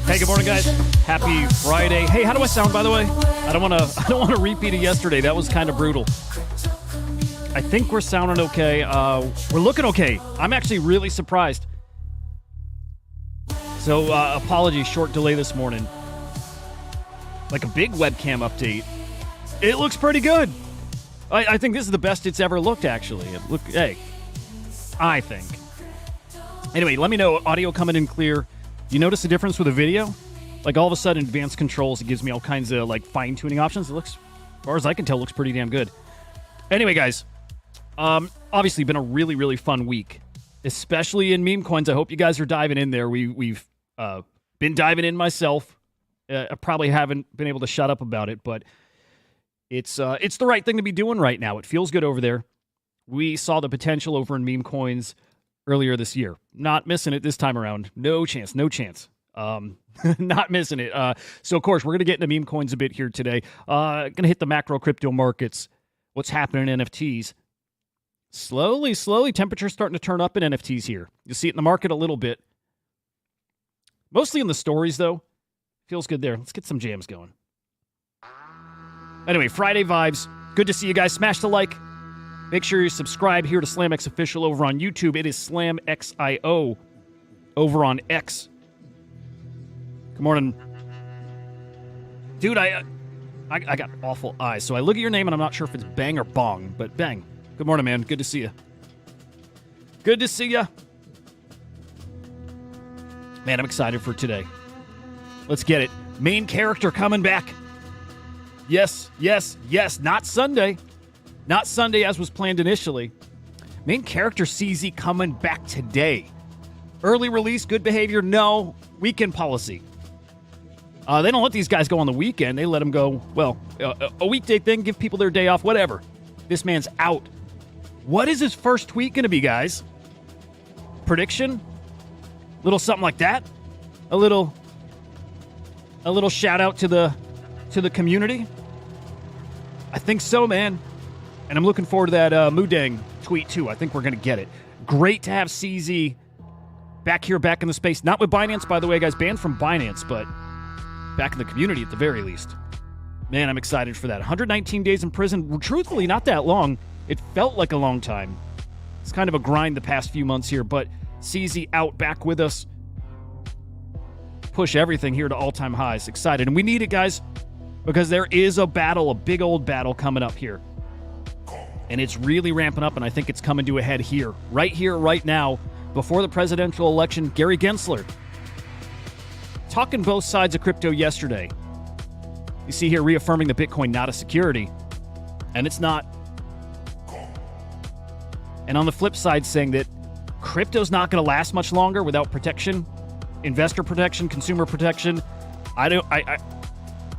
Hey, good morning, guys. Happy Friday. Hey, how do I sound, by the way? I don't want to repeat it yesterday. That was kind of brutal. I think we're sounding okay. We're looking okay. I'm actually really surprised. So, apologies, short delay this morning. Like a big webcam update. It looks pretty good. I think this is the best it's ever looked, actually. Hey, I think. Anyway, let me know. Audio coming in clear. You notice the difference with the video? Like, all of a sudden, advanced controls, it gives me all kinds of, like, fine-tuning options. It looks, as far as I can tell, looks pretty damn good. Anyway, guys, obviously been a really, really fun week, especially in meme coins. I hope you guys are diving in there. We've been diving in myself. I probably haven't been able to shut up about it, but it's the right thing to be doing right now. It feels good over there. We saw the potential over in meme coins earlier this year. Not missing it this time around. No chance. Not missing it. So, of course, we're going to get into meme coins a bit here today. Going to hit the macro crypto markets. What's happening in NFTs. Slowly, temperature's starting to turn up in NFTs here. You'll see it in the market a little bit. Mostly in the stories, though. Feels good there. Let's get some jams going. Anyway, Friday vibes. Good to see you guys. Smash the like. Make sure you subscribe here to SlamX Official over on YouTube. It is SlamXIO over on X. Good morning. Dude, I got awful eyes, so I look at your name and I'm not sure if it's Bang or Bong, but Bang. Good morning, man. Good to see you. Good to see you. Man, I'm excited for today. Let's get it. Main character coming back. Yes. Not Sunday. Not Sunday as was planned initially. Main character CZ coming back today. Early release, good behavior, no. Weekend policy. They don't let these guys go on the weekend. They let them go, well, a weekday thing, give people their day off, whatever. This man's out. What is his first tweet going to be, guys? Prediction? Little something like that? A little shout out to the community? I think so, man. And I'm looking forward to that moodeng tweet, too. I think we're going to get it. Great to have CZ back here, back in the space. Not with Binance, by the way, guys. Banned from Binance, but back in the community at the very least. Man, I'm excited for that. 119 days in prison. Truthfully, not that long. It felt like a long time. It's kind of a grind the past few months here, but CZ out, back with us. Push everything here to all-time highs. Excited. And we need it, guys, because there is a battle, a big old battle coming up here. And it's really ramping up, and I think it's coming to a head here, right now, before the presidential election. Gary Gensler talking both sides of crypto yesterday. You see here reaffirming the Bitcoin not a security, and it's not. And on the flip side, saying that crypto's not going to last much longer without protection, investor protection, consumer protection. I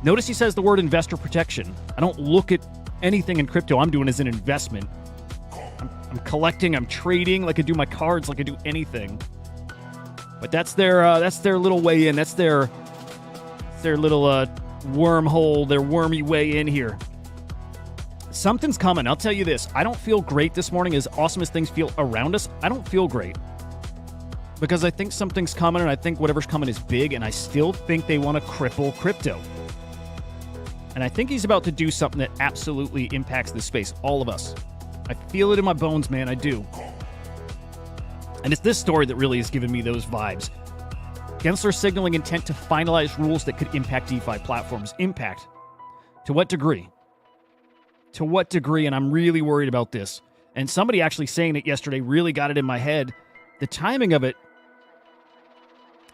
notice he says the word investor protection. I don't look at anything in crypto I'm doing as an investment. I'm collecting, I'm trading like I do my cards, like I do anything. But that's their little way in. That's their little wormhole, their wormy way in here. Something's coming. I'll tell you this. I don't feel great this morning. As awesome as things feel around us, I don't feel great. Because I think something's coming, and I think whatever's coming is big, and I still think they want to cripple crypto. And I think he's about to do something that absolutely impacts this space, all of us. I feel it in my bones, man, I do. And it's this story that really has given me those vibes. Gensler signaling intent to finalize rules that could impact DeFi platforms. Impact. To what degree? To what degree? And I'm really worried about this. And somebody actually saying it yesterday really got it in my head. The timing of it.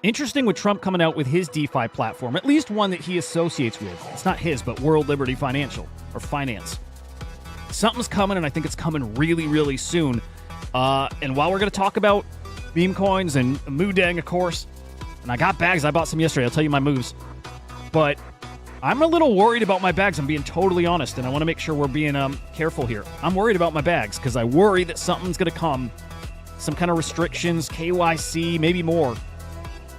Interesting with Trump coming out with his DeFi platform, at least one that he associates with. It's not his, but World Liberty Financial, or Finance. Something's coming, and I think it's coming really, really soon. And while we're going to talk about meme coins and moodeng, of course, and I got bags. I bought some yesterday. I'll tell you my moves. But I'm a little worried about my bags. I'm being totally honest, and I want to make sure we're being careful here. I'm worried about my bags because I worry that something's going to come. Some kind of restrictions, KYC, maybe more.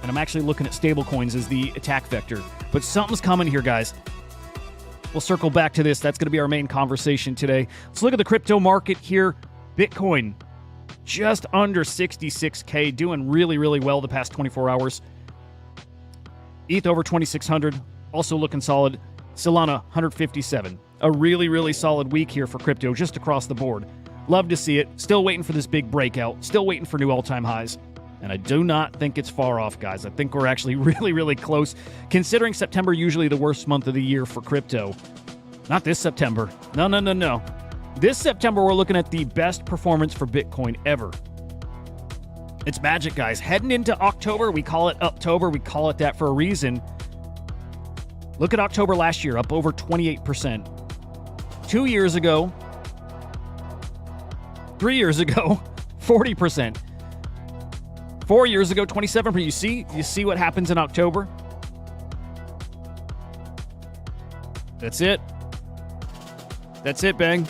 And I'm actually looking at stablecoins as the attack vector. But something's coming here, guys. We'll circle back to this. That's going to be our main conversation today. Let's look at the crypto market here. Bitcoin, just under 66K, doing really, really well the past 24 hours. ETH over 2,600, also looking solid. Solana, 157. A really, really solid week here for crypto, just across the board. Love to see it. Still waiting for this big breakout. Still waiting for new all-time highs. And I do not think it's far off, guys. I think we're actually really, really close, considering September usually the worst month of the year for crypto. Not this September. No. This September, we're looking at the best performance for Bitcoin ever. It's magic, guys. Heading into October, we call it Uptober. We call it that for a reason. Look at October last year, up over 28%. 2 years ago, 3 years ago, 40%. 4 years ago, 27%. You see what happens in October? That's it. That's it, bang.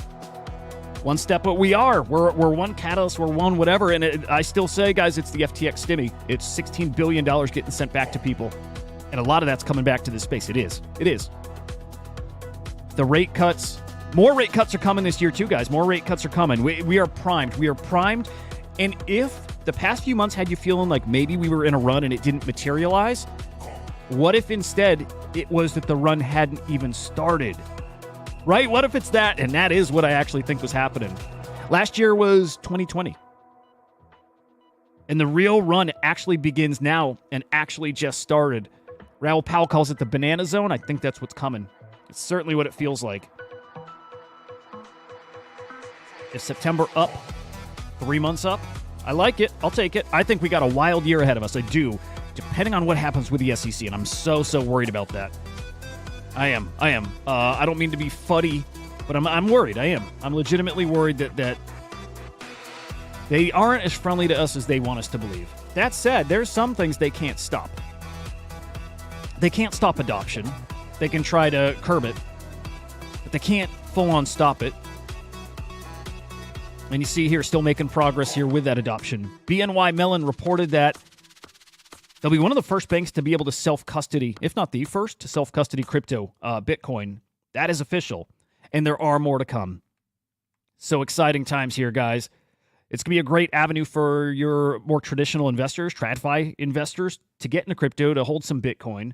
One step, but we're one catalyst, we're one whatever, and I still say, guys, it's the FTX stimmy. It's $16 billion getting sent back to people, and a lot of that's coming back to this space. It is. The rate cuts, more rate cuts are coming this year too, guys. More rate cuts are coming. We are primed. We are primed, and if the past few months had you feeling like maybe we were in a run and it didn't materialize, what if instead it was that the run hadn't even started? Right? What if it's that? And that is what I actually think was happening. Last year was 2020. And the real run actually begins now and actually just started. Raoul Pal calls it the banana zone. I think that's what's coming. It's certainly what it feels like. Is September up? 3 months up? I like it. I'll take it. I think we got a wild year ahead of us. I do. Depending on what happens with the SEC. And I'm so worried about that. I am. I don't mean to be fuddy, but I'm worried. I am. I'm legitimately worried that they aren't as friendly to us as they want us to believe. That said, there's some things they can't stop. They can't stop adoption. They can try to curb it, but they can't full-on stop it. And you see here, still making progress here with that adoption. BNY Mellon reported that they'll be one of the first banks to be able to self-custody, if not the first, to self-custody crypto, Bitcoin. That is official, and there are more to come. So exciting times here, guys. It's going to be a great avenue for your more traditional investors, TradFi investors, to get into crypto, to hold some Bitcoin.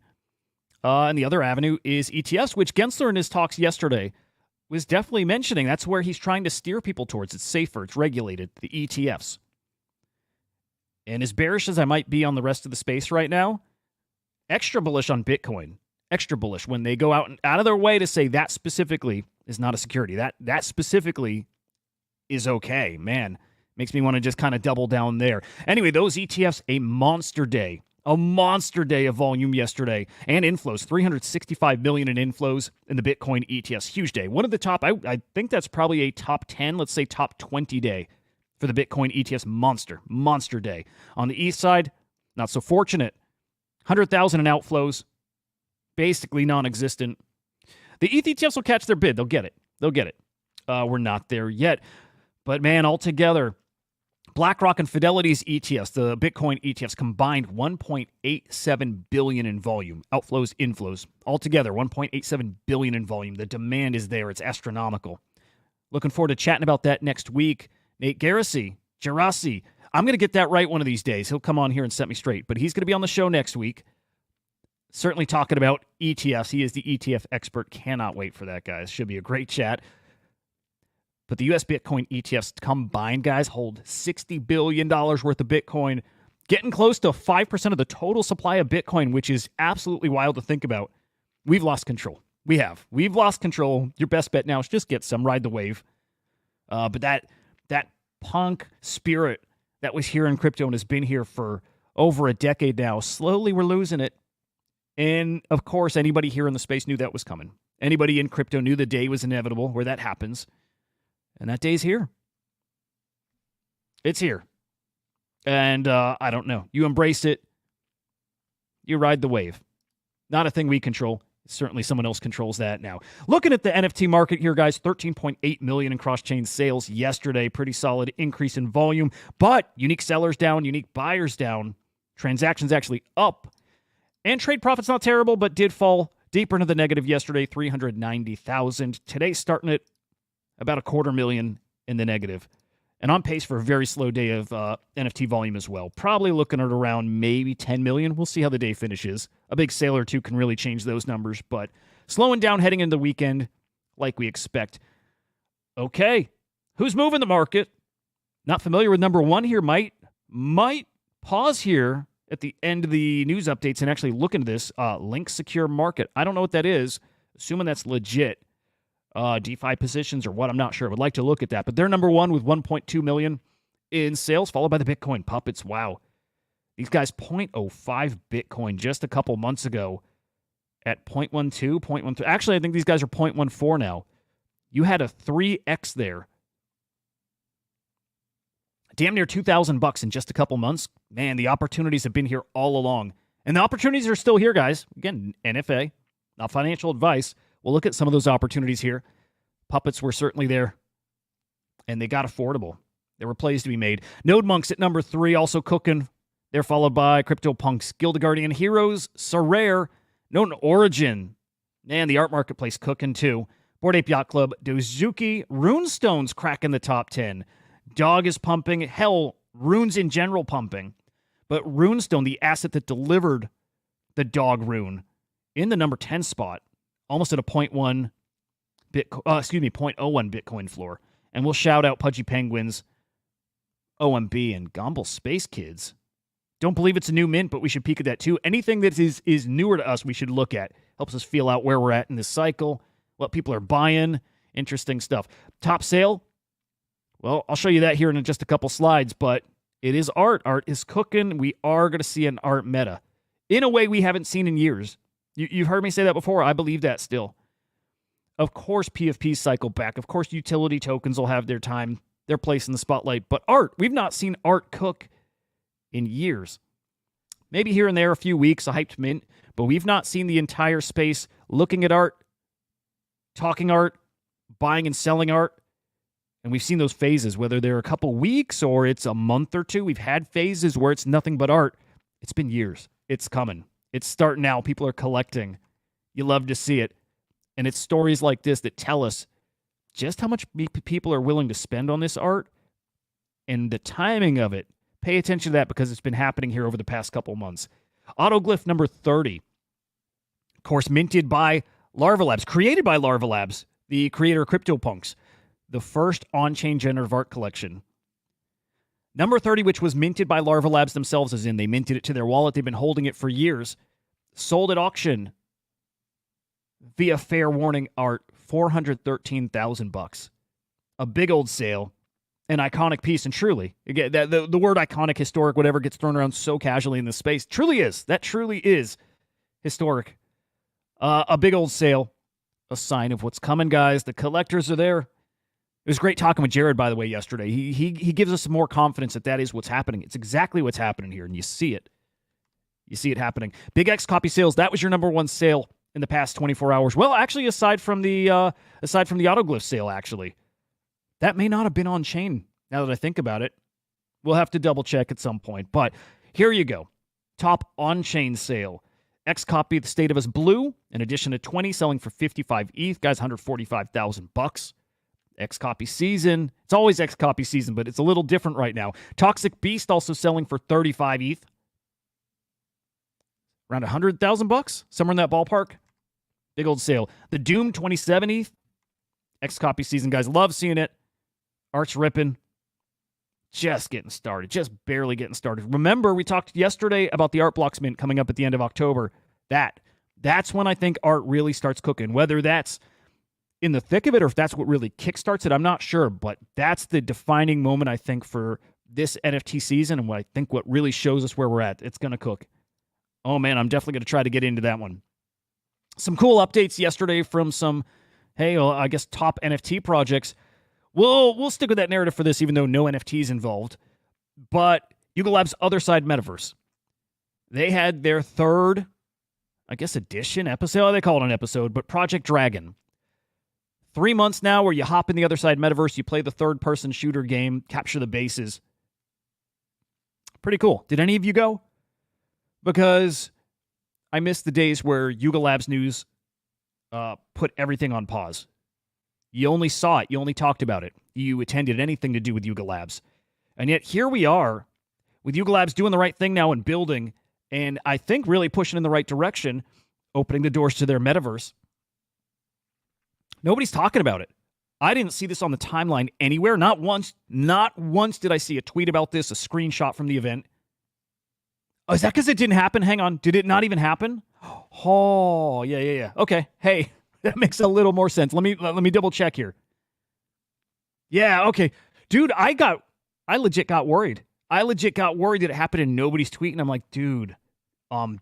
And the other avenue is ETFs, which Gensler in his talks yesterday was definitely mentioning. That's where he's trying to steer people towards. It's safer, it's regulated, the ETFs. And as bearish as I might be on the rest of the space right now, extra bullish on Bitcoin. Extra bullish when they go out of their way to say that specifically is not a security. That specifically is okay. Man, makes me want to just kind of double down there. Anyway, those ETFs, a monster day. A monster day of volume yesterday and inflows. 365 million in inflows in the Bitcoin ETFs. Huge day. One of the top, I think that's probably a top 10, let's say top 20 day for the Bitcoin ETFs. Monster day. On the east side, not so fortunate. 100,000 in outflows. Basically non-existent. The ETH ETFs will catch their bid. They'll get it. We're not there yet. But man, altogether, BlackRock and Fidelity's ETFs, the Bitcoin ETFs, combined 1.87 billion in volume. Outflows, inflows. Altogether, 1.87 billion in volume. The demand is there. It's astronomical. Looking forward to chatting about that next week. Nate Gerasi. I'm going to get that right one of these days. He'll come on here and set me straight. But he's going to be on the show next week. Certainly talking about ETFs. He is the ETF expert. Cannot wait for that, guys. Should be a great chat. But the U.S. Bitcoin ETFs combined, guys, hold $60 billion worth of Bitcoin, getting close to 5% of the total supply of Bitcoin, which is absolutely wild to think about. We've lost control. We have. We've lost control. Your best bet now is just get some, ride the wave. But that punk spirit that was here in crypto and has been here for over a decade now, slowly we're losing it. And, of course, anybody here in the space knew that was coming. Anybody in crypto knew the day was inevitable where that happens. And that day's here. It's here. And I don't know. You embrace it. You ride the wave. Not a thing we control. Certainly someone else controls that now. Looking at the NFT market here, guys, 13.8 million in cross-chain sales yesterday. Pretty solid increase in volume. But unique sellers down, unique buyers down. Transactions actually up. And trade profits not terrible, but did fall deeper into the negative yesterday, 390,000. Today starting at about $250,000 in the negative. And on pace for a very slow day of NFT volume as well. Probably looking at around maybe 10 million. We'll see how the day finishes. A big sale or two can really change those numbers, but slowing down heading into the weekend like we expect. Okay, who's moving the market? Not familiar with number one here. Might pause here at the end of the news updates and actually look into this. Link Secure Market. I don't know what that is. Assuming that's legit. DeFi positions or what, I'm not sure. I would like to look at that. But they're number one with 1.2 million in sales, followed by the Bitcoin puppets. Wow. These guys 0.05 Bitcoin just a couple months ago at 0.12, 0.13. Actually, I think these guys are 0.14 now. You had a 3x there. Damn near $2,000 in just a couple months. Man, the opportunities have been here all along. And the opportunities are still here, guys. Again, NFA, not financial advice. We'll look at some of those opportunities here. Puppets were certainly there, and they got affordable. There were plays to be made. Node Monks at number 3, also cooking. They're followed by CryptoPunks, Guildigardian Heroes, Sorare, Known Origin. And the art marketplace cooking too. Bored Ape Yacht Club, Dozuki, Runestone's cracking the top 10. Dog is pumping. Hell, runes in general pumping. But Runestone, the asset that delivered the dog rune, in the number 10 spot. Almost at a 0.01 Bitcoin floor. And we'll shout out Pudgy Penguins, OMB, and Gomble Space Kids. Don't believe it's a new mint, but we should peek at that too. Anything that is newer to us, we should look at. Helps us feel out where we're at in this cycle, what people are buying, interesting stuff. Top sale, well, I'll show you that here in just a couple slides, but it is art. Art is cooking. We are going to see an art meta in a way we haven't seen in years. You've heard me say that before. I believe that still. Of course, PFPs cycle back. Of course, utility tokens will have their time, their place in the spotlight. But art, we've not seen art cook in years. Maybe here and there, a few weeks, a hyped mint. But we've not seen the entire space looking at art, talking art, buying and selling art. And we've seen those phases, whether they're a couple weeks or it's a month or two. We've had phases where it's nothing but art. It's been years. It's coming. It's starting now. People are collecting. You love to see it. And it's stories like this that tell us just how much people are willing to spend on this art and the timing of it. Pay attention to that because it's been happening here over the past couple months. Autoglyph number 30. Of course, minted by Larva Labs, created by Larva Labs, the creator of CryptoPunks, the first on-chain generative art collection. Number 30, which was minted by Larva Labs themselves, as in they minted it to their wallet. They've been holding it for years. Sold at auction via fair warning art, $413,000. A big old sale. An iconic piece, and truly, again, the word iconic, historic, whatever gets thrown around so casually in this space, truly is. That truly is historic. A big old sale. A sign of what's coming, guys. The collectors are there. It was great talking with Jared, by the way, yesterday. He gives us more confidence that is what's happening. It's exactly what's happening here, and you see it. You see it happening. Big X copy sales. That was your number one sale in the past 24 hours. Well, actually, aside from the Autoglyph sale, actually, that may not have been on chain. Now that I think about it, we'll have to double check at some point. But here you go. Top on chain sale. X copy, the State of Us Blue, in addition to 20, selling for 55 ETH. Guys, $145,000. X copy season. It's always X copy season, but it's a little different right now. Toxic Beast also selling for 35 ETH. Around $100,000, somewhere in that ballpark. Big old sale. The Doom 27 ETH. X copy season, guys. Love seeing it. Art's ripping. Just getting started. Just barely getting started. Remember, we talked yesterday about the Art Blocks mint coming up at the end of October. That's when I think art really starts cooking. Whether that's in the thick of it or if that's what really kickstarts it, I'm not sure. But that's the defining moment, I think, for this NFT season and what really shows us where we're at. It's going to cook. Oh, man, I'm definitely going to try to get into that one. Some cool updates yesterday from some, top NFT projects. We'll stick with that narrative for this, even though no NFTs involved. But Yuga Labs' Other Side Metaverse. They had their third, I guess, edition episode. They call it an episode, but Project Dragon. 3 months now where you hop in the Other Side Metaverse, you play the third-person shooter game, capture the bases. Pretty cool. Did any of you go? Because I missed the days where Yuga Labs News put everything on pause. You only saw it. You only talked about it. You attended anything to do with Yuga Labs. And yet here we are with Yuga Labs doing the right thing now and building, and I think really pushing in the right direction, opening the doors to their metaverse. Nobody's talking about it. I didn't see this on the timeline anywhere. Not once did I see a tweet about this, a screenshot from the event. Oh, is that because it didn't happen? Hang on. Did it not even happen? Oh, yeah. Okay. Hey, that makes a little more sense. Let me double check here. Yeah, okay. Dude, I legit got worried. I legit got worried that it happened and nobody's tweeting. I'm like, dude,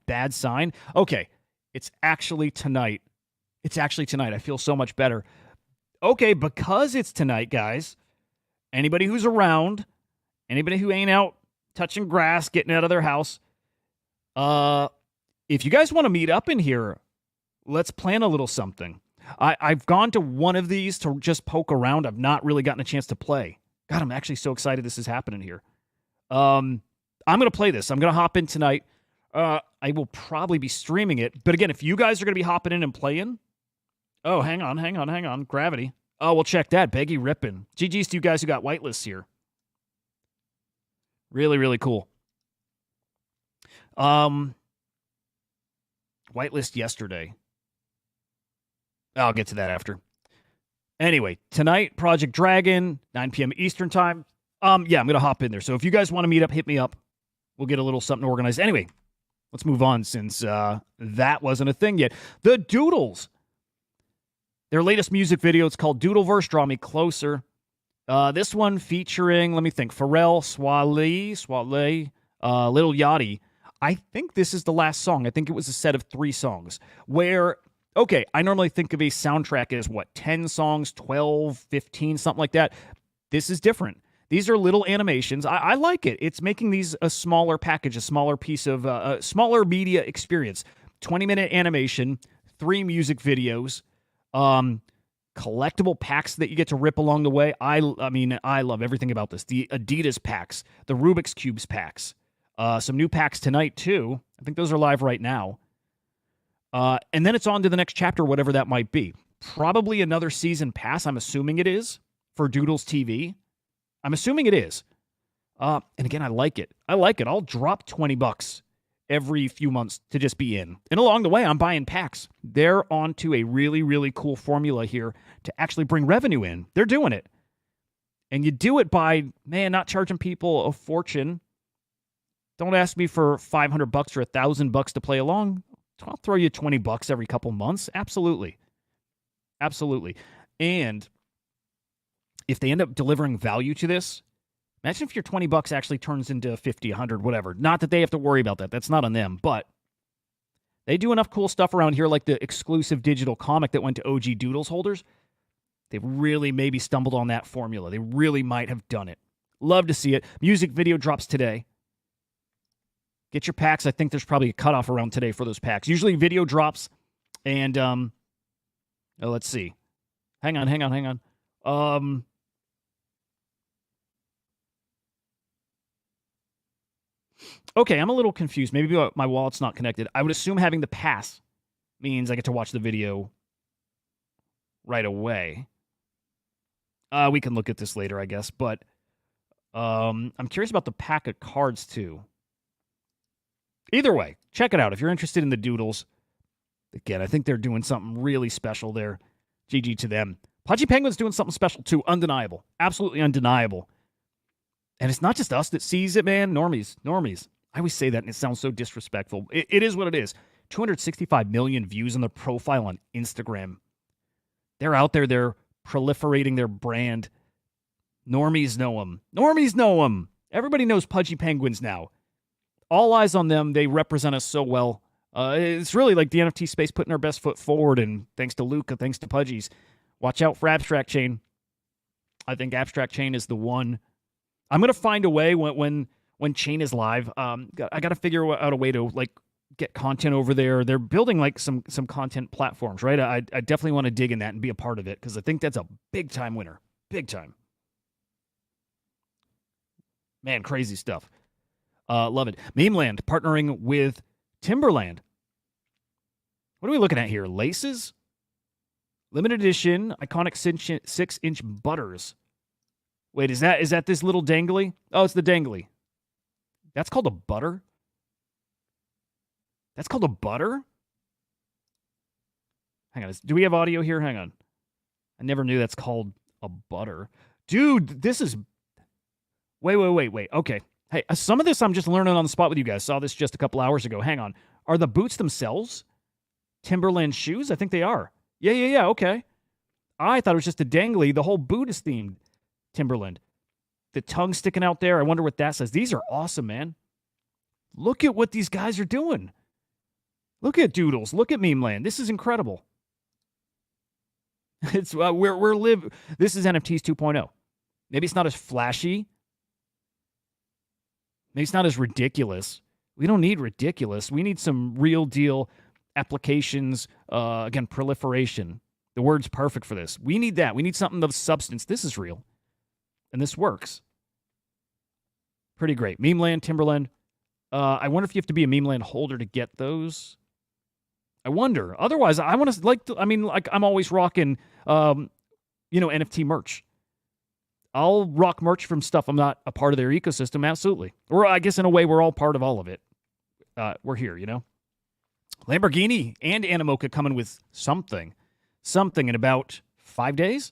bad sign. Okay. It's actually tonight. I feel so much better. Okay, because it's tonight, guys, anybody who's around, anybody who ain't out touching grass, getting out of their house, if you guys want to meet up in here, let's plan a little something. I've gone to one of these to just poke around. I've not really gotten a chance to play. God, I'm actually so excited this is happening here. I'm going to play this. I'm going to hop in tonight. I will probably be streaming it. But again, if you guys are going to be hopping in and playing, oh, hang on. Gravity. Oh, well, check that. Beggy ripping. GG's to you guys who got whitelists here. Really, really cool. Whitelist yesterday. I'll get to that after. Anyway, tonight, Project Dragon, 9 p.m. Eastern time. Yeah, I'm going to hop in there. So if you guys want to meet up, hit me up. We'll get a little something organized. Anyway, let's move on since that wasn't a thing yet. The Doodles. Their latest music video, it's called Doodleverse, Draw Me Closer. This one featuring, let me think, Pharrell, Swale, Lil Yachty. I think this is the last song. I think it was a set of 3 songs where, okay, I normally think of a soundtrack as, 10 songs, 12, 15, something like that. This is different. These are little animations. I like it. It's making these a smaller package, a smaller piece of, a smaller media experience. 20-minute animation, 3 music videos, collectible packs that you get to rip along the way. I love everything about this. The Adidas packs, the Rubik's Cubes packs, some new packs tonight too. I think those are live right now. And then it's on to the next chapter, whatever that might be. Probably another season pass, I'm assuming it is, for Doodles TV. I'm assuming it is. And again, I like it. I'll drop $20 every few months to just be in. And along the way, I'm buying packs. They're onto a really, really cool formula here to actually bring revenue in. They're doing it. And you do it by, not charging people a fortune. Don't ask me for $500 or $1,000 to play along. I'll throw you $20 every couple months. Absolutely. And if they end up delivering value to this, imagine if your $20 actually turns into 50, 100, whatever. Not that they have to worry about that. That's not on them. But they do enough cool stuff around here, like the exclusive digital comic that went to OG Doodles holders. They've really maybe stumbled on that formula. They really might have done it. Love to see it. Music video drops today. Get your packs. I think there's probably a cutoff around today for those packs. Usually video drops and, let's see. Hang on. Okay, I'm a little confused. Maybe my wallet's not connected. I would assume having the pass means I get to watch the video right away. We can look at this later, I guess. But I'm curious about the pack of cards, too. Either way, check it out. If you're interested in the Doodles, again, I think they're doing something really special there. GG to them. Pudgy Penguin's doing something special, too. Undeniable. Absolutely undeniable. And it's not just us that sees it, man. Normies. I always say that, and it sounds so disrespectful. It is what it is. 265 million views on their profile on Instagram. They're out there. They're proliferating their brand. Normies know them. Everybody knows Pudgy Penguins now. All eyes on them. They represent us so well. It's really like the NFT space putting our best foot forward, and thanks to Luca, thanks to Pudgies. Watch out for Abstract Chain. I think Abstract Chain is the one. I'm gonna find a way when Chain is live. I got to figure out a way to like get content over there. They're building like some content platforms, right? I definitely want to dig in that and be a part of it because I think that's a big time winner. Big time. Man, crazy stuff. Love it. Memeland partnering with Timberland. What are we looking at here? Laces? Limited edition, iconic 6-inch butters. Wait, is that this little dangly? Oh, it's the dangly. That's called a butter? That's called a butter? Hang on. Do we have audio here? Hang on. I never knew that's called a butter. Dude, this is... Wait. Okay. Hey, some of this I'm just learning on the spot with you guys. Saw this just a couple hours ago. Hang on. Are the boots themselves Timberland shoes? I think they are. Yeah. Okay. I thought it was just a dangly. The whole boot is themed Timberland. The tongue sticking out there. I wonder what that says. These are awesome, man. Look at what these guys are doing. Look at Doodles. Look at Memeland. This is incredible. It's we're live. This is NFTs 2.0. Maybe it's not as flashy. Maybe it's not as ridiculous. We don't need ridiculous. We need some real deal applications. Again, proliferation. The word's perfect for this. We need that. We need something of substance. This is real. And this works. Pretty great. Memeland, Timberland. I wonder if you have to be a Memeland holder to get those. I wonder. Otherwise, I want to I'm always rocking, NFT merch. I'll rock merch from stuff I'm not a part of their ecosystem. Absolutely. Or I guess in a way, we're all part of all of it. We're here, Lamborghini and Animoca coming with something in about 5 days.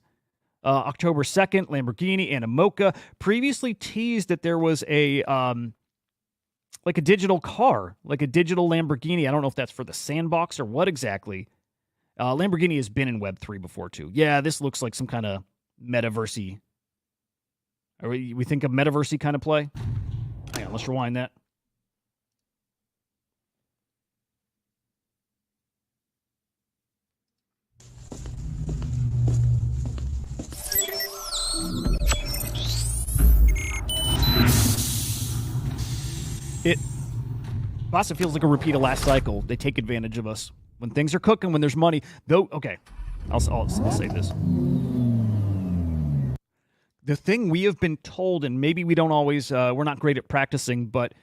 October 2nd, Lamborghini, Animoca previously teased that there was a digital car, like a digital Lamborghini. I don't know if that's for the sandbox or what exactly. Lamborghini has been in Web3 before too. Yeah, this looks like some kind of metaversey. We think of metaversey kind of play. Hang on, let's rewind that. Boss, it feels like a repeat of last cycle. They take advantage of us. When things are cooking, when there's money. Though, okay, I'll say this. The thing we have been told, and maybe we don't always, we're not great at practicing, but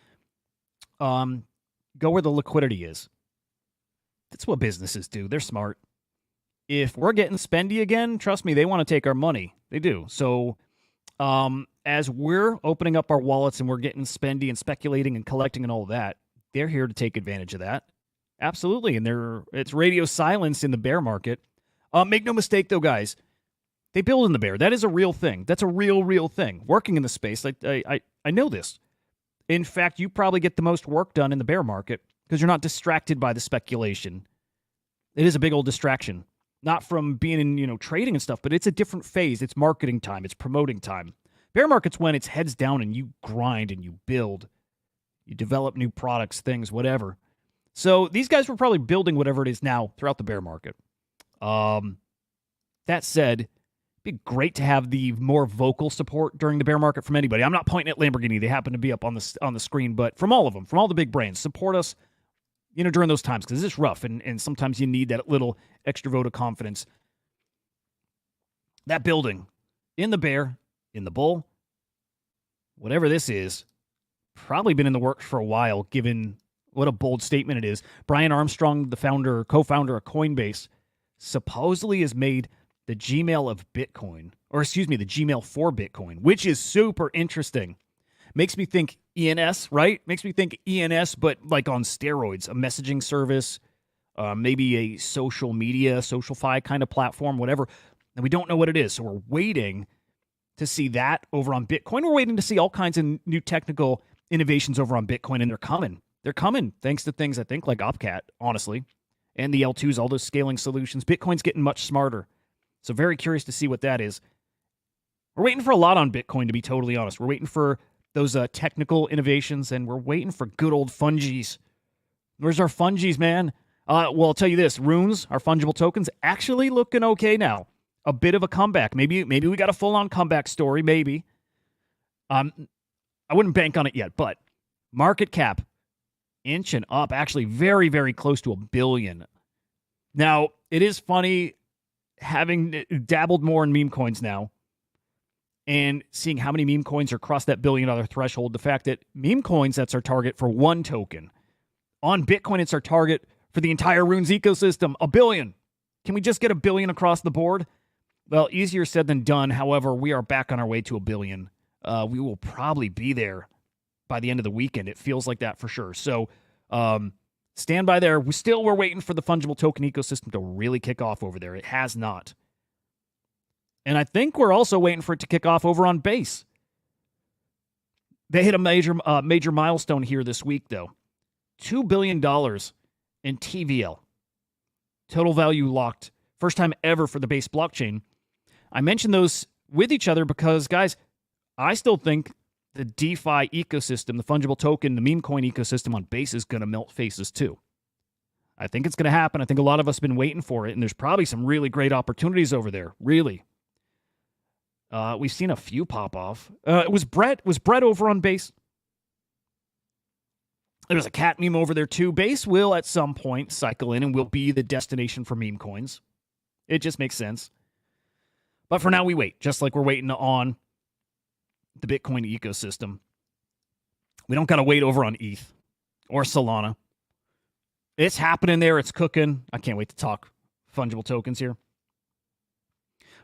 go where the liquidity is. That's what businesses do. They're smart. If we're getting spendy again, trust me, they want to take our money. They do. So as we're opening up our wallets and we're getting spendy and speculating and collecting and all of that, they're here to take advantage of that. Absolutely. And it's radio silence in the bear market. Make no mistake, though, guys. They build in the bear. That is a real thing. That's a real thing. Working in the space, I know this. In fact, you probably get the most work done in the bear market because you're not distracted by the speculation. It is a big old distraction. Not from being in, trading and stuff, but it's a different phase. It's marketing time. It's promoting time. Bear market's when it's heads down and you grind and you build. You develop new products, things, whatever. So these guys were probably building whatever it is now throughout the bear market. That said, it'd be great to have the more vocal support during the bear market from anybody. I'm not pointing at Lamborghini. They happen to be up on the screen, but from all of them, from all the big brands, support us, during those times because it's rough and sometimes you need that little extra vote of confidence. That building in the bear, in the bull, whatever this is, probably been in the works for a while, given what a bold statement it is. Brian Armstrong, the co-founder of Coinbase, supposedly has made the Gmail of Bitcoin, the Gmail for Bitcoin, which is super interesting. Makes me think ENS, right? Makes me think ENS, but like on steroids, a messaging service, maybe a social media, SocialFi kind of platform, whatever. And we don't know what it is. So we're waiting to see that over on Bitcoin. We're waiting to see all kinds of new technical innovations over on Bitcoin, and they're coming. They're coming thanks to things, I think, like Opcat, honestly, and the L2s, all those scaling solutions. Bitcoin's getting much smarter. So very curious to see what that is. We're waiting for a lot on Bitcoin, to be totally honest. We're waiting for those technical innovations, and we're waiting for good old fungies. Where's our fungies, man? Well, I'll tell you this. Runes, our fungible tokens, actually looking okay now. a bit of a comeback. Maybe we got a full-on comeback story, maybe. I wouldn't bank on it yet, but market cap inching up, actually very, very close to $1 billion. Now, it is funny having dabbled more in meme coins now and seeing how many meme coins are across that $1 billion threshold. The fact that meme coins, that's our target for one token. On Bitcoin, it's our target for the entire Runes ecosystem, $1 billion. Can we just get $1 billion across the board? Well, easier said than done. However, we are back on our way to $1 billion. We will probably be there by the end of the weekend. It feels like that for sure. So stand by there. We're waiting for the fungible token ecosystem to really kick off over there. It has not. And I think we're also waiting for it to kick off over on Base. They hit a major milestone here this week, though. $2 billion in TVL. Total value locked. First time ever for the Base blockchain. I mentioned those with each other because, guys, I still think the DeFi ecosystem, the fungible token, the meme coin ecosystem on Base is going to melt faces too. I think it's going to happen. I think a lot of us have been waiting for it, and there's probably some really great opportunities over there. Really. We've seen a few pop off. Was Brett over on Base? There was a cat meme over there too. Base will at some point cycle in and will be the destination for meme coins. It just makes sense. But for now, we wait, just like we're waiting on the Bitcoin ecosystem. We don't got to wait over on ETH or Solana. It's happening there. It's cooking. I can't wait to talk fungible tokens here.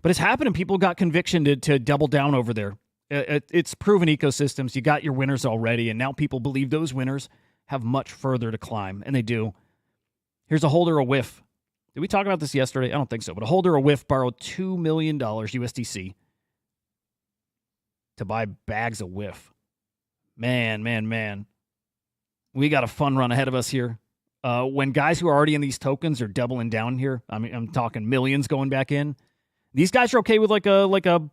But it's happening. People got conviction to double down over there. It's proven ecosystems. You got your winners already, and now people believe those winners have much further to climb, and they do. Here's a holder, a whiff. Did we talk about this yesterday? I don't think so, but a holder, a whiff, borrowed $2 million USDC to buy bags of whiff. Man. We got a fun run ahead of us here. When guys who are already in these tokens are doubling down here, I mean, I'm talking millions going back in. These guys are okay with like a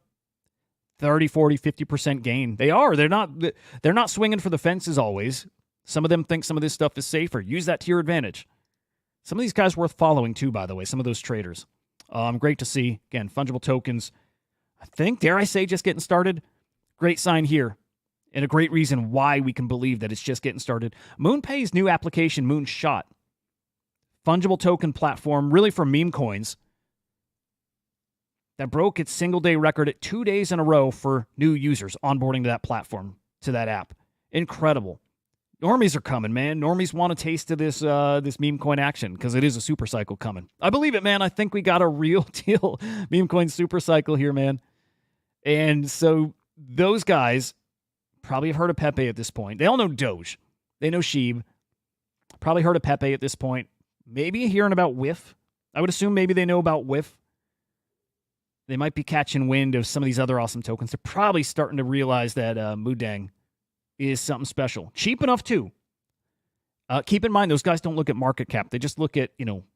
30, 40, 50% gain. They are. They're not swinging for the fences always. Some of them think some of this stuff is safer. Use that to your advantage. Some of these guys worth following too, by the way, some of those traders. Great to see. Again, fungible tokens, I think, dare I say, just getting started. Great sign here, and a great reason why we can believe that it's just getting started. MoonPay's new application, Moonshot, fungible token platform, really for meme coins, that broke its single-day record at 2 days in a row for new users onboarding to that platform, to that app. Incredible. Normies are coming, man. Normies want a taste of this meme coin action because it is a super cycle coming. I believe it, man. I think we got a real deal meme coin super cycle here, man. And so those guys probably have heard of Pepe at this point. They all know Doge. They know Sheeb. Probably heard of Pepe at this point. Maybe hearing about Whiff. I would assume maybe they know about Whiff. They might be catching wind of some of these other awesome tokens. They're probably starting to realize that moodeng is something special. Cheap enough, too. Keep in mind, those guys don't look at market cap. They just look at,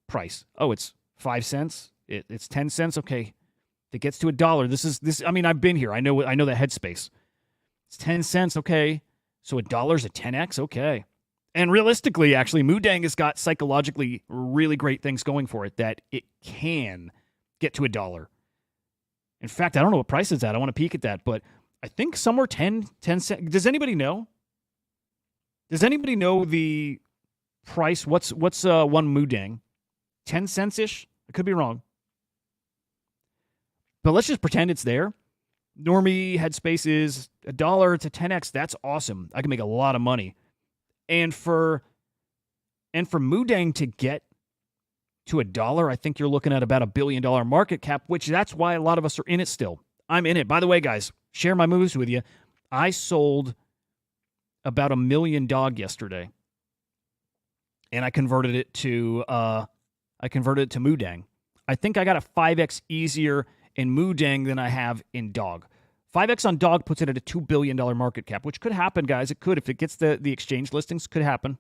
price. Oh, it's 5 cents. It's 10 cents. Okay. If it gets to $1, this. I mean, I've been here. I know that headspace. It's 10 cents. Okay. So $1's a 10x. Okay. And realistically, actually, moodeng has got psychologically really great things going for it that it can get to $1. In fact, I don't know what price it's at. I want to peek at that, but I think somewhere 10 cents. Does anybody know? Does anybody know the price? What's one moodeng? 10 cents-ish? I could be wrong. But let's just pretend it's there. Normie headspace is $1 to 10x. That's awesome. I can make a lot of money. And for moodeng to get to $1, I think you're looking at about $1 billion market cap, which that's why a lot of us are in it still. I'm in it. By the way, guys, share my moves with you. I sold about $1 million yesterday, and I converted it to moodeng. I think I got a 5x easier in moodeng than I have in dog. 5x on dog puts it at a $2 billion market cap, which could happen, guys. It could. If it gets the exchange listings, could happen.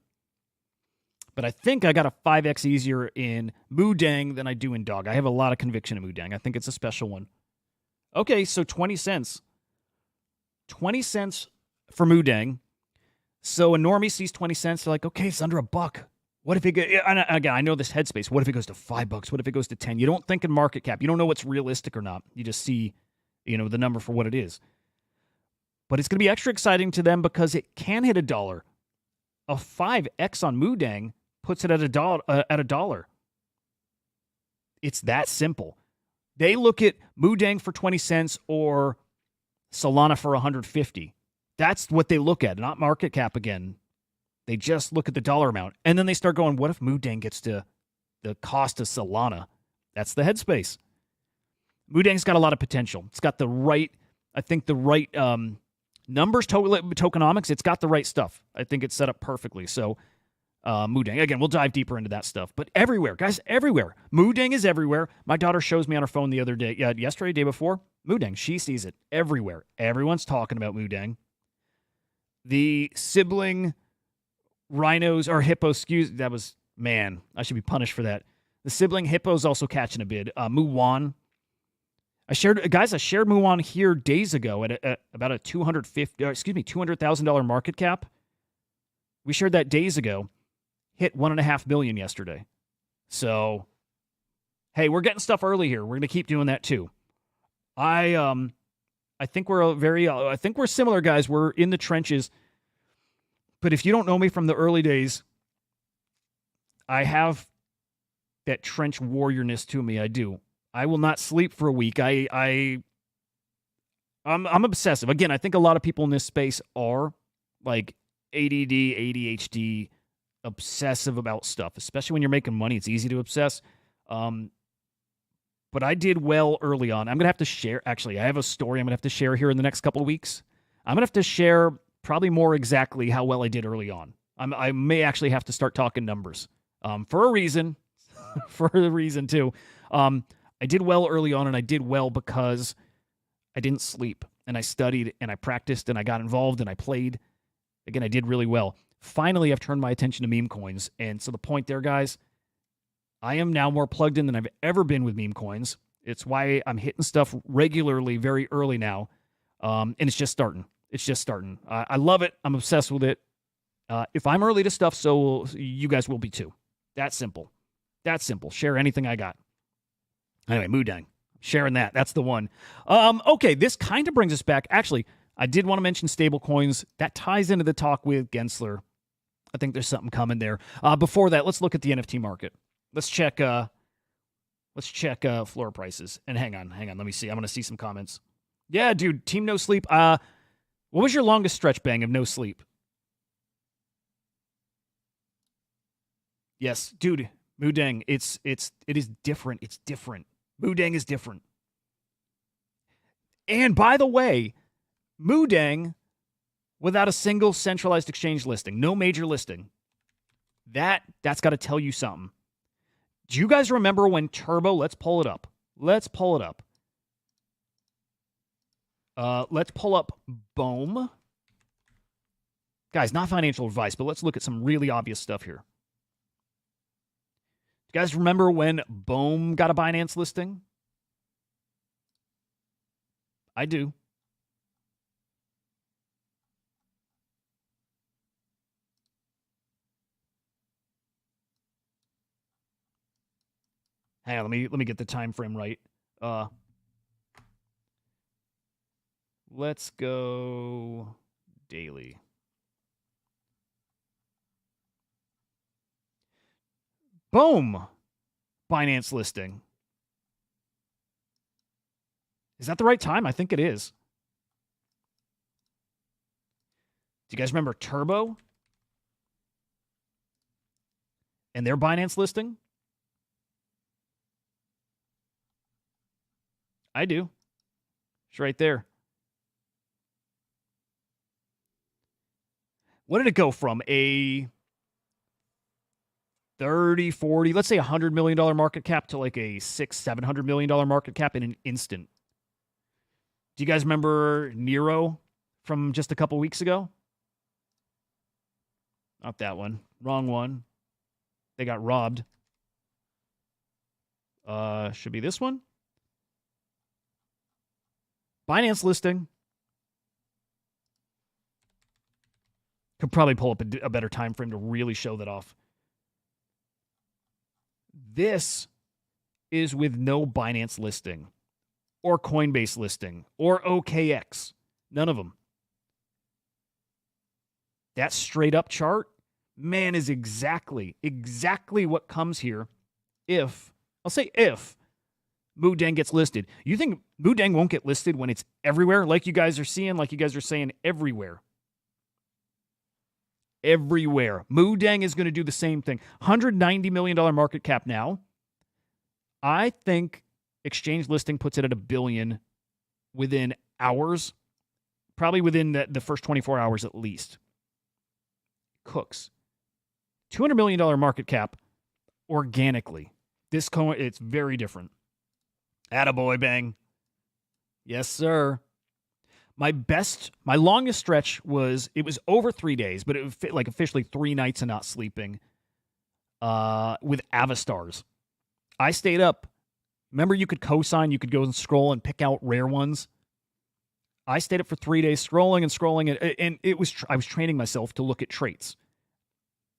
But I think I got a 5x easier in moodeng than I do in dog. I have a lot of conviction in moodeng. I think it's a special one. Okay, so 20 cents. 20 cents for moodeng. So a normie sees 20 cents. They're like, okay, it's under $1. What if it goes, again, I know this headspace. What if it goes to $5? What if it goes to 10? You don't think in market cap. You don't know what's realistic or not. You just see, the number for what it is. But it's going to be extra exciting to them because it can hit $1. A 5x on moodeng puts it at $1. It's that simple. They look at moodeng for 20 cents or Solana for 150. That's what they look at, not market cap again. They just look at the dollar amount. And then they start going, what if moodeng gets to the cost of Solana? That's the headspace. Moodeng's got a lot of potential. It's got the right numbers, tokenomics. It's got the right stuff. I think it's set up perfectly. So moodeng, again, we'll dive deeper into that stuff. But everywhere, guys, everywhere. Moodeng is everywhere. My daughter shows me on her phone the other day, yesterday, day before, moodeng. She sees it everywhere. Everyone's talking about moodeng. The sibling rhinos or hippos, I should be punished for that. The sibling hippos also catching a bid. Muwan. I shared Muwan here days ago at about a $200,000 market cap. We shared that days ago. Hit 1.5 million yesterday. So, hey, we're getting stuff early here. We're going to keep doing that too. I think we're similar, guys. We're in the trenches. But if you don't know me from the early days, I have that trench warriorness to me. I do. I will not sleep for a week. I'm obsessive. Again, I think a lot of people in this space are like ADD, ADHD, obsessive about stuff, especially when you're making money. It's easy to obsess. But I did well early on. I'm going to have to share. Actually, I have a story I'm going to have to share here in the next couple of weeks. I'm going to have to share probably more exactly how well I did early on. I may actually have to start talking numbers for a reason. For a reason, too. I did well early on, and I did well because I didn't sleep, and I studied, and I practiced, and I got involved, and I played. Again, I did really well. Finally, I've turned my attention to meme coins, and so the point there, guys, I am now more plugged in than I've ever been with meme coins. It's why I'm hitting stuff regularly very early now, and it's just starting. It's just starting. I love it. I'm obsessed with it. If I'm early to stuff, so you guys will be too. That simple. That simple. Share anything I got. Anyway, moodeng. Sharing that. That's the one. Okay, this kind of brings us back. Actually, I did want to mention stable coins. That ties into the talk with Gensler. I think there's something coming there. Before that, let's look at the NFT market. Let's check floor prices. And hang on. Let me see. I'm going to see some comments. Yeah, dude, Team No Sleep. What was your longest stretch, Bang, of no sleep? Yes, dude, moodeng. It is different. It's different. Moodeng is different. And by the way, moodeng without a single centralized exchange listing, no major listing. That's got to tell you something. Do you guys remember when Turbo? Let's pull it up. Let's pull up Bohm. Guys, not financial advice, but let's look at some really obvious stuff here. You guys remember when Bohm got a Binance listing? I do. Hang on, let me get the time frame right. Let's go daily. Boom! Binance listing. Is that the right time? I think it is. Do you guys remember Turbo? And their Binance listing? I do. It's right there. What did it go from? A 30, 40, let's say $100 million market cap to like a $600-700 million market cap in an instant. Do you guys remember Nero from just a couple weeks ago? Not that one. Wrong one. They got robbed. Should be this one. Binance listing. Could probably pull up a better time frame to really show that off. This is with no Binance listing or Coinbase listing or OKX. None of them. That straight up chart, man, is exactly what comes here if, I'll say if, moodeng gets listed. You think moodeng won't get listed when it's everywhere, like you guys are seeing, like you guys are saying, everywhere? Everywhere. moodeng is going to do the same thing. $190 million market cap now. I think exchange listing puts it at $1 billion within hours, probably within the first 24 hours at least. Cooks. $200 million market cap organically. This coin, it's very different. Attaboy, bang. Yes, sir. My longest stretch was over 3 days, but it was like officially 3 nights of not sleeping with Avastars. I stayed up. Remember, you could cosign, you could go and scroll and pick out rare ones. I stayed up for 3 days scrolling, and I was training myself to look at traits.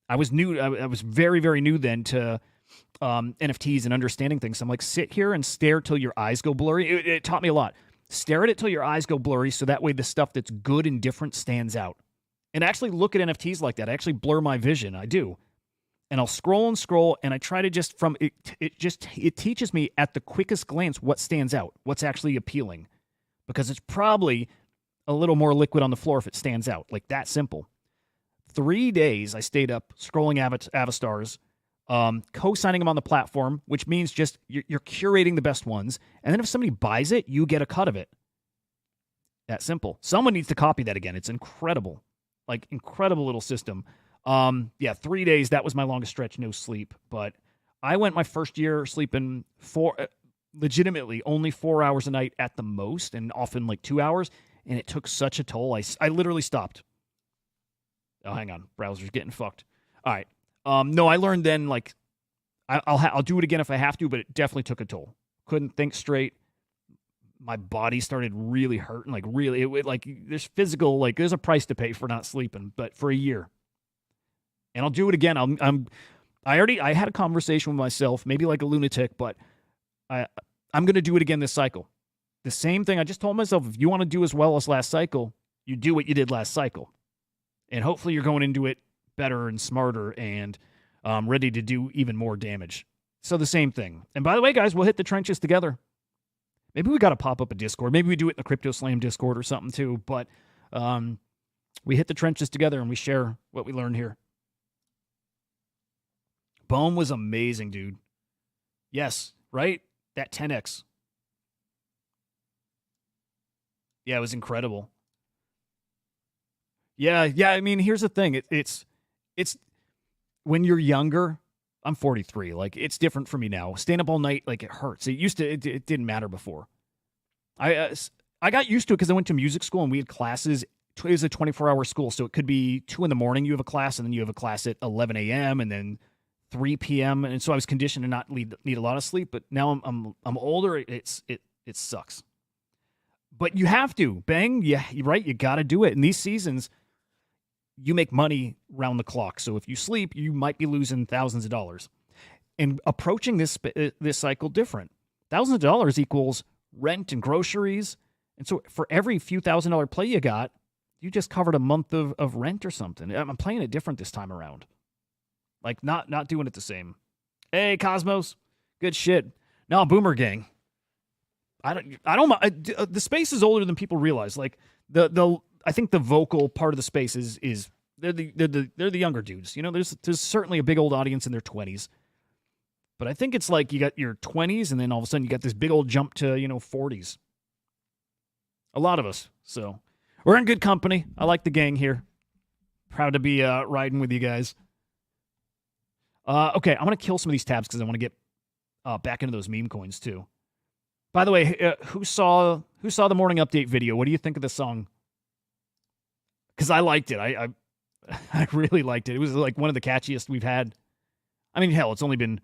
I was new. I was very, very new then to NFTs and understanding things. So I'm like, sit here and stare till your eyes go blurry. It taught me a lot. Stare at it till your eyes go blurry, so that way the stuff that's good and different stands out. And actually look at NFTs like that. I actually blur my vision. I do. And I'll scroll, and I try to just from it. It teaches me at the quickest glance what stands out, what's actually appealing, because it's probably a little more liquid on the floor if it stands out. Like that simple. 3 days I stayed up scrolling Avastars, co-signing them on the platform, which means just you're curating the best ones. And then if somebody buys it, you get a cut of it. That simple. Someone needs to copy that again. It's incredible. Like, incredible little system. 3 days, that was my longest stretch, no sleep. But I went my first year sleeping legitimately only 4 hours a night at the most, and often like 2 hours. And it took such a toll. I literally stopped. Oh, hang on. Browser's getting fucked. All right. No, I learned then, like, I'll do it again if I have to, but it definitely took a toll. Couldn't think straight. My body started really hurting, like really. There's physical, like there's a price to pay for not sleeping, but for a year. And I'll do it again. I had a conversation with myself, maybe like a lunatic, but I'm going to do it again this cycle. The same thing I just told myself, if you want to do as well as last cycle, you do what you did last cycle. And hopefully you're going into it better and smarter and ready to do even more damage. So the same thing. And by the way, guys, we'll hit the trenches together. Maybe we got to pop up a Discord. Maybe we do it in the Crypto Slam Discord or something too. But we hit the trenches together and we share what we learned here. Bohm was amazing, dude. Yes, right? That 10x. Yeah, it was incredible. Yeah. I mean, here's the thing. It's when you're younger. I'm 43. Like, it's different for me now. Staying up all night, like, it hurts. It didn't matter before. I got used to it because I went to music school and we had classes. It was a 24-hour school, so it could be 2 a.m. you have a class, and then you have a class at 11 a.m. and then 3 p.m. And so I was conditioned to not need a lot of sleep. But now I'm older. It sucks. But you have to. Bang. Yeah, you're right. You got to do it. In these seasons, you make money round the clock. So if you sleep, you might be losing thousands of dollars. And approaching this cycle different. Thousands of dollars equals rent and groceries. And so for every few $1,000 play you got, you just covered a month of rent or something. I'm playing it different this time around. Like, not doing it the same. Hey, Cosmos. Good shit. No, Boomer Gang. The space is older than people realize. Like, I think the vocal part of the space is they're the younger dudes. You know, there's certainly a big old audience in their 20s. But I think it's like you got your 20s and then all of a sudden you got this big old jump to, 40s. A lot of us. So we're in good company. I like the gang here. Proud to be riding with you guys. Okay, I'm going to kill some of these tabs because I want to get back into those meme coins too. By the way, who saw the morning update video? What do you think of the song? Because I liked it. I really liked it. It was like one of the catchiest we've had. I mean, hell, it's only been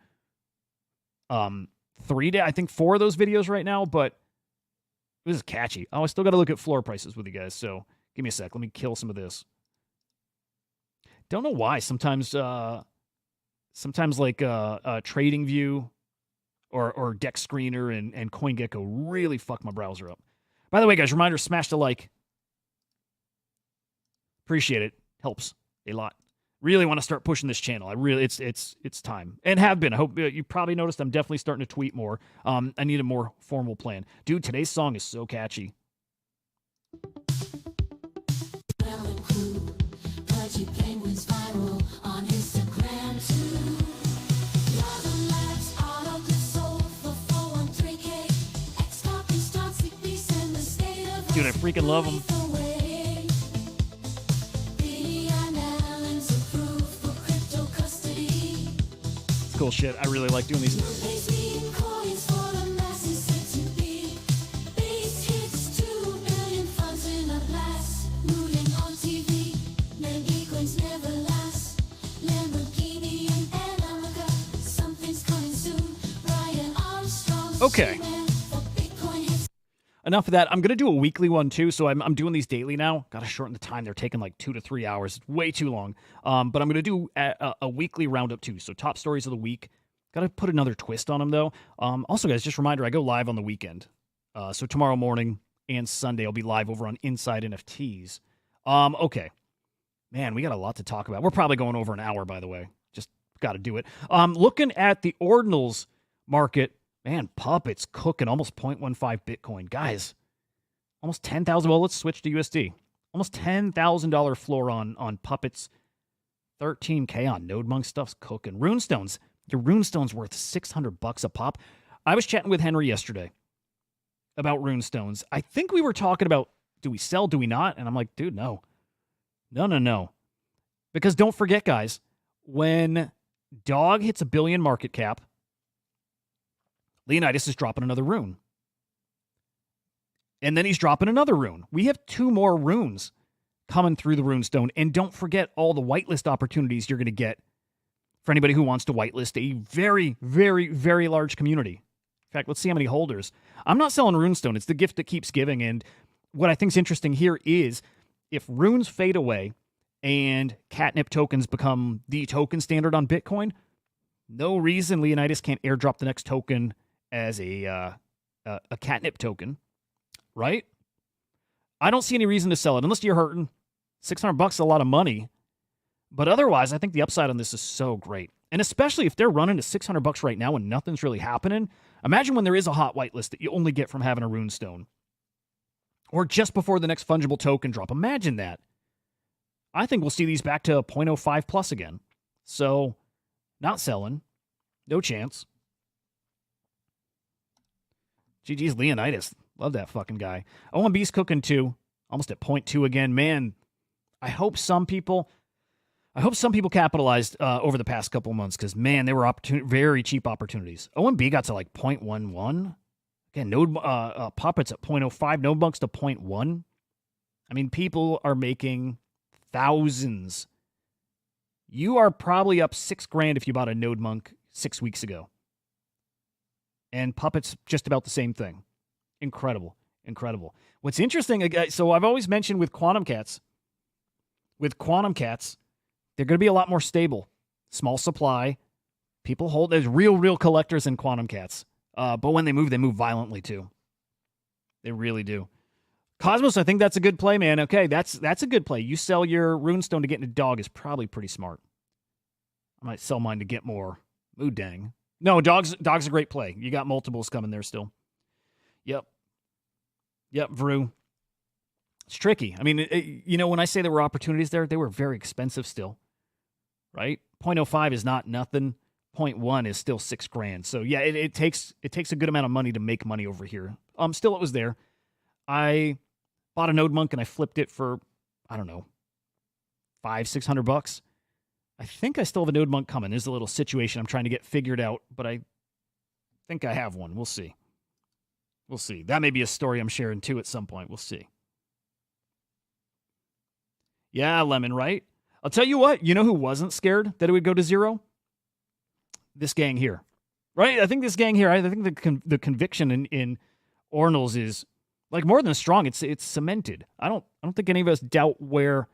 3 days. I think 4 of those videos right now, but it was catchy. Oh, I still got to look at floor prices with you guys. So give me a sec. Let me kill some of this. Don't know why. Sometimes sometimes like Trading View or Deck Screener and CoinGecko really fuck my browser up. By the way, guys, reminder, smash the like. Appreciate it. Helps a lot. Really want to start pushing this channel. It's time. And have been. I hope you probably noticed I'm definitely starting to tweet more. I need a more formal plan. Dude, today's song is so catchy. Dude, I freaking love them. Cool shit. I really like doing these. Okay. Enough of that. I'm going to do a weekly one, too, so I'm doing these daily now. Got to shorten the time. They're taking like 2 to 3 hours. It's way too long. But I'm going to do a weekly roundup, too. So top stories of the week. Got to put another twist on them, though. Also, guys, just a reminder, I go live on the weekend. So tomorrow morning and Sunday, I'll be live over on Inside NFTs. Okay. Man, we got a lot to talk about. We're probably going over an hour, by the way. Just got to do it. Looking at the ordinals market, man, Puppet's cooking almost 0.15 Bitcoin. Guys, almost 10,000. Well, let's switch to USD. Almost $10,000 floor on Puppet's. 13K on Node Monk stuff's cooking. Runestones. Your Runestone's worth $600 a pop. I was chatting with Henry yesterday about Runestones. I think we were talking about, do we sell, do we not? And I'm like, dude, no. No. Because don't forget, guys, when Dog hits $1 billion market cap, Leonidas is dropping another rune. And then he's dropping another rune. We have 2 more runes coming through the Runestone. And don't forget all the whitelist opportunities you're going to get for anybody who wants to whitelist a very, very, very large community. In fact, let's see how many holders. I'm not selling Runestone. It's the gift that keeps giving. And what I think is interesting here is if runes fade away and catnip tokens become the token standard on Bitcoin, no reason Leonidas can't airdrop the next token as a catnip token, right? I don't see any reason to sell it unless you're hurting. $600 is a lot of money. But otherwise, I think the upside on this is so great. And especially if they're running to $600 right now and nothing's really happening. Imagine when there is a hot whitelist that you only get from having a runestone. Or just before the next fungible token drop. Imagine that. I think we'll see these back to 0.05 plus again. So, not selling. No chance. GG's Leonidas. Love that fucking guy. OMB's cooking too. Almost at 0.2 again. Man, I hope some people capitalized over the past couple months because, man, they were very cheap opportunities. OMB got to like 0.11. Again, Node Puppets at 0.05. Node Monks to 0.1. I mean, people are making thousands. You are probably up $6,000 if you bought a Node Monk 6 weeks ago. And Puppet's just about the same thing. Incredible. What's interesting, so I've always mentioned with Quantum Cats, they're going to be a lot more stable. Small supply. People hold. There's real collectors in Quantum Cats. But when they move violently too. They really do. Cosmos, I think that's a good play, man. Okay, that's a good play. You sell your Runestone to get into Dog is probably pretty smart. I might sell mine to get more moodeng. No, Dog's a great play. You got multiples coming there still. Yep, Vru. It's tricky. I mean, when I say there were opportunities there, they were very expensive still. Right? 0.05 is not nothing. 0.1 is still $6,000. So yeah, it takes a good amount of money to make money over here. Still it was there. I bought a Node Monk and I flipped it for, I don't know, $500-$600. I think I still have a Node Monk coming. There's a little situation I'm trying to get figured out, but I think I have one. We'll see. That may be a story I'm sharing too at some point. We'll see. Yeah, Lemon, right? I'll tell you what, you know who wasn't scared that it would go to zero? This gang here, right? I think this gang here, I think the conviction in Ordinals is like more than strong. It's cemented. I don't think any of us doubt where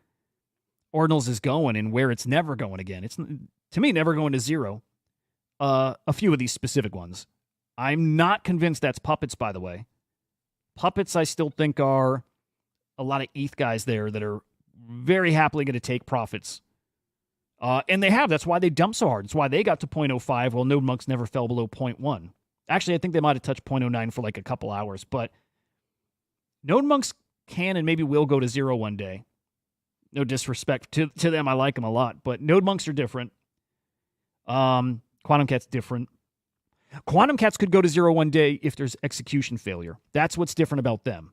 Ordinals is going and where it's never going again. It's To me, never going to zero. A few of these specific ones. I'm not convinced that's puppets, by the way. Puppets, I still think, are a lot of ETH guys there that are very happily going to take profits. And they have. That's why they dumped so hard. That's why they got to 0.05 while Node Monks never fell below 0.1. Actually, I think they might have touched 0.09 for like a couple hours. But Node Monks can and maybe will go to zero one day. No disrespect to them. I like them a lot. But Node Monks are different. Quantum Cat's different. Quantum Cats could go to zero one day if there's execution failure. That's what's different about them.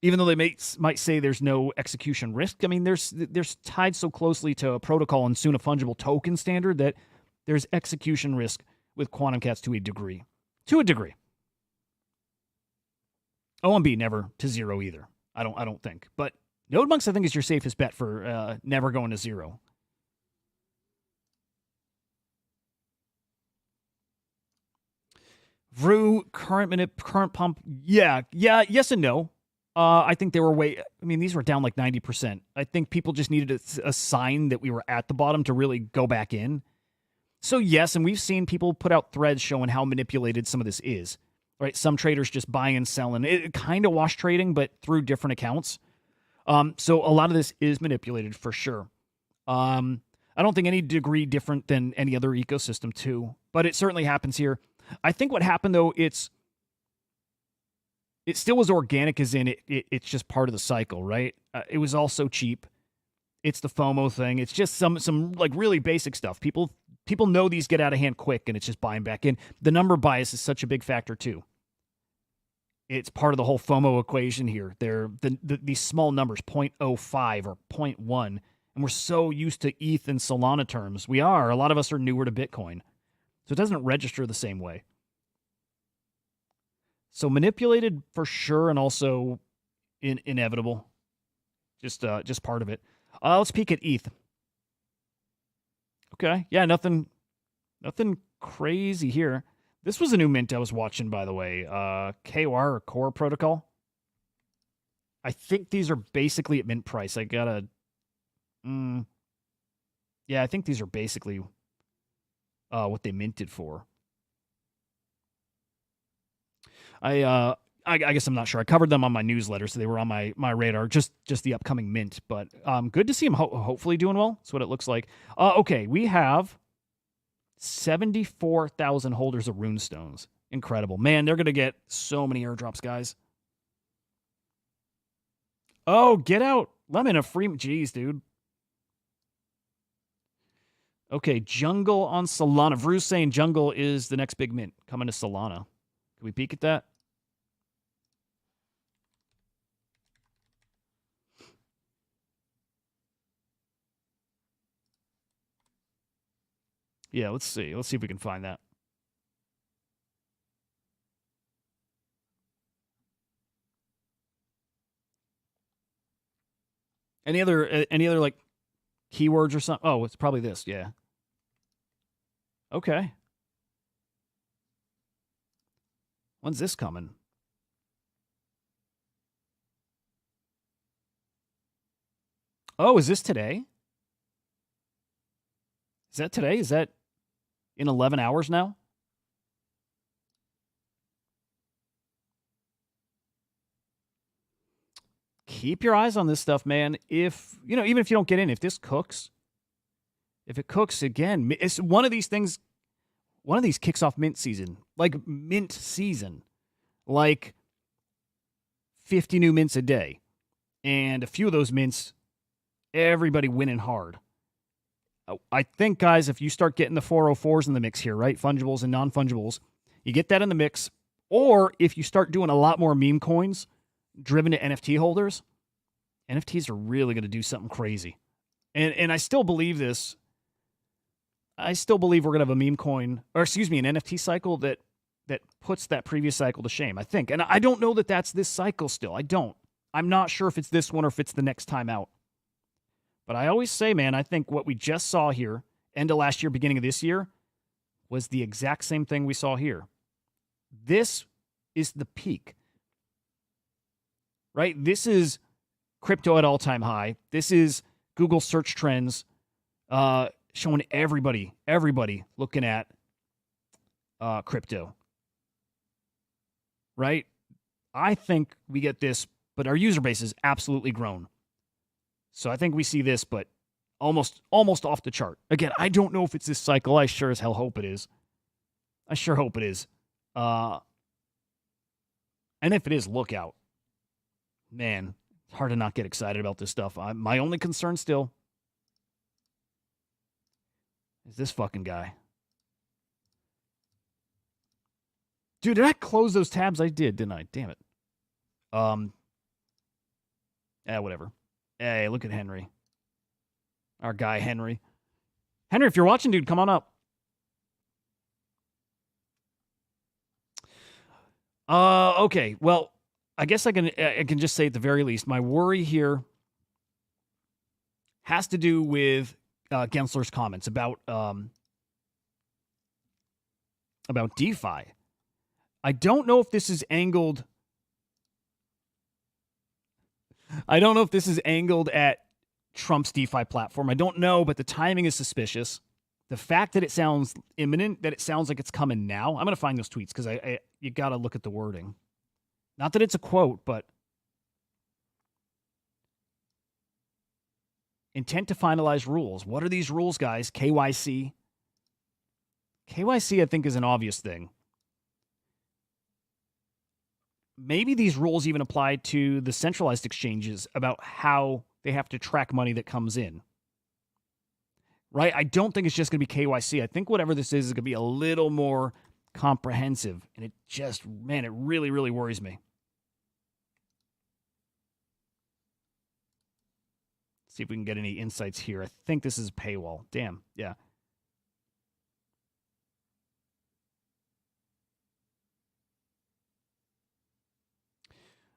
Even though they might say there's no execution risk, I mean, there's tied so closely to a protocol and soon a fungible token standard that there's execution risk with Quantum Cats to a degree. To a degree. OMB never to zero either. I don't think. But Node Monks, I think, is your safest bet for never going to zero. Vrew, current pump, yeah, yes and no. I think they were these were down like 90%. I think people just needed a sign that we were at the bottom to really go back in. So yes, and we've seen people put out threads showing how manipulated some of this is. Right? Some traders just buying and selling. It kind of wash trading, but through different accounts. So a lot of this is manipulated for sure. I don't think any degree different than any other ecosystem too, but it certainly happens here. I think what happened though, it still was organic as in it's just part of the cycle, right? It was all so cheap. It's the FOMO thing. It's just some like really basic stuff. People know these get out of hand quick and it's just buying back in. The number bias is such a big factor too. It's part of the whole FOMO equation here. These small numbers, 0.05 or 0.1, and we're so used to ETH and Solana terms. A lot of us are newer to Bitcoin. So it doesn't register the same way. So manipulated for sure, and also inevitable. Just part of it. Let's peek at ETH. Okay, yeah, nothing crazy here. This was a new mint I was watching, by the way. KOR or Core Protocol. I think these are basically at mint price. I gotta. Yeah, I think these are basically what they minted for. I guess I'm not sure. I covered them on my newsletter, so they were on my radar. Just the upcoming mint, but good to see them hopefully doing well. That's what it looks like. Okay, we have 74,000 holders of runestones. Incredible, man! They're gonna get so many airdrops, guys. Oh, get out, Lemon, a free. Jeez, dude. Okay, Jungle on Solana. Vrew's saying Jungle is the next big mint coming to Solana. Can we peek at that? Yeah, let's see. Let's see if we can find that. Any other like keywords or something? Oh, it's probably this. Yeah. Okay. When's this coming? Oh, is this today? Is that today? Is that in 11 hours now? Keep your eyes on this stuff, man. If, even if you don't get in, if this cooks, if it cooks again, it's one of these things, one of these kicks off mint season, like 50 new mints a day. And a few of those mints, everybody winning hard. I think, guys, if you start getting the 404s in the mix here, right? Fungibles and non-fungibles, you get that in the mix. Or if you start doing a lot more meme coins driven to NFT holders, NFTs are really going to do something crazy. And I still believe this. I still believe we're going to have a meme coin, or excuse me, an NFT cycle that puts that previous cycle to shame, I think. And I don't know that that's this cycle still. I don't. I'm not sure if it's this one or if it's the next time out. But I always say, man, I think what we just saw here, end of last year, beginning of this year, was the exact same thing we saw here. This is the peak. Right? This is crypto at all-time high. This is Google search trends showing everybody looking at crypto. Right? I think we get this, but our user base is absolutely grown. So I think we see this, but almost off the chart. Again, I don't know if it's this cycle. I sure as hell hope it is. I sure hope it is. And if it is, look out. Man, it's hard to not get excited about this stuff. My only concern still is this fucking guy. Dude, did I close those tabs? I did, didn't I? Damn it. Whatever. Hey, look at Henry. Our guy, Henry. Henry, if you're watching, dude, come on up. Okay. Well, I guess I can just say at the very least, my worry here has to do with Gensler's comments about DeFi. I don't know if this is angled. I don't know if this is angled at Trump's DeFi platform. I don't know, but the timing is suspicious. The fact that it sounds imminent, that it sounds like it's coming now. I'm going to find those tweets because you got to look at the wording. Not that it's a quote, but intent to finalize rules. What are these rules, guys? KYC. KYC, I think, is an obvious thing. Maybe these rules even apply to the centralized exchanges about how they have to track money that comes in. Right? I don't think it's just going to be KYC. I think whatever this is going to be a little more comprehensive. And it just, man, it really, really worries me. Let's see if we can get any insights here. I think this is a paywall. Damn. Yeah.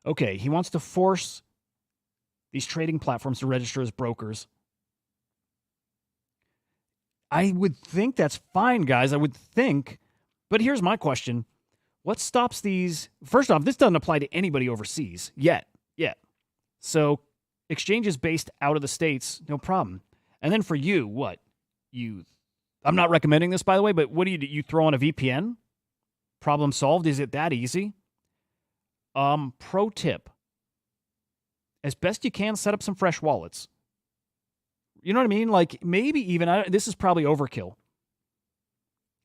Okay, he wants to force these trading platforms to register as brokers. I would think that's fine, guys. I would think. But here's my question. What stops these? First off, this doesn't apply to anybody overseas yet. So exchanges based out of the States, no problem. And then for you, what? I'm not recommending this, by the way, but what do? You throw on a VPN? Problem solved? Is it that easy? Pro tip. As best you can, set up some fresh wallets. You know what I mean? Like, maybe even, this is probably overkill.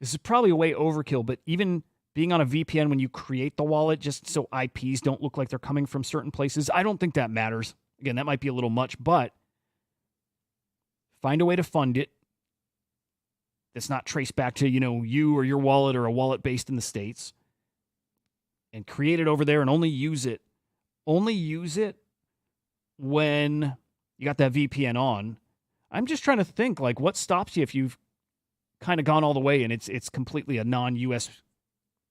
This is probably a way overkill, but even being on a VPN when you create the wallet, just so IPs don't look like they're coming from certain places, I don't think that matters. Again, that might be a little much, but find a way to fund it that's not traced back to, you or your wallet or a wallet based in the States. And create it over there and only use it when you got that VPN on. I'm just trying to think, like, what stops you if you've kind of gone all the way and it's completely a non-US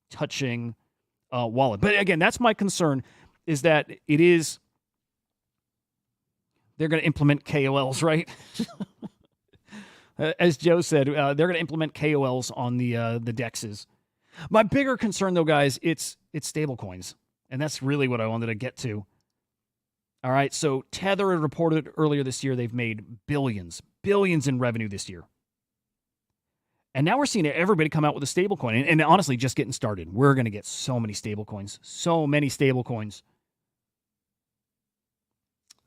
touching wallet. But again, that's my concern, is that they're going to implement KOLs, right? As Joe said, they're going to implement KOLs on the DEXs. My bigger concern, though, guys, it's stablecoins. And that's really what I wanted to get to. All right, so Tether had reported earlier this year they've made billions in revenue this year. And now we're seeing everybody come out with a stablecoin. And honestly, just getting started. We're going to get so many stablecoins.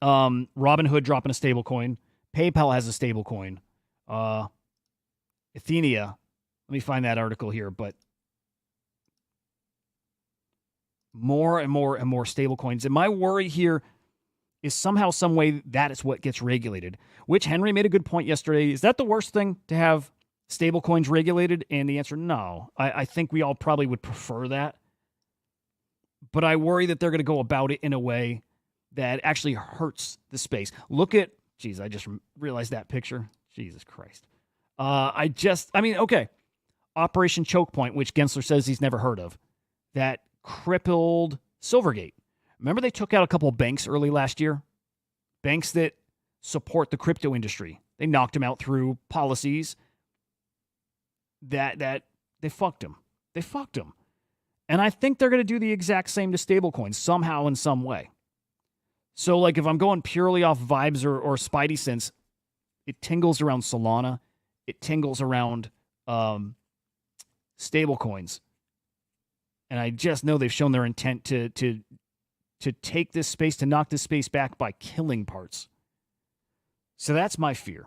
Robinhood dropping a stablecoin. PayPal has a stablecoin. Athenia, let me find that article here, but more and more stablecoins. And my worry here is somehow, some way, that is what gets regulated. Which Henry made a good point yesterday. Is that the worst thing, to have stablecoins regulated? And the answer, no. I think we all probably would prefer that. But I worry that they're going to go about it in a way that actually hurts the space. Look at, I just realized that picture. Jesus Christ. Okay. Operation Choke Point, which Gensler says he's never heard of. That crippled Silvergate. Remember they took out a couple of banks early last year? Banks that support the crypto industry. They knocked them out through policies that they fucked them. And I think they're going to do the exact same to stablecoins somehow in some way. So, like, if I'm going purely off vibes or spidey sense, it tingles around Solana. it tingles around stable coins. And I just know they've shown their intent to take this space, to knock this space back by killing parts. So that's my fear.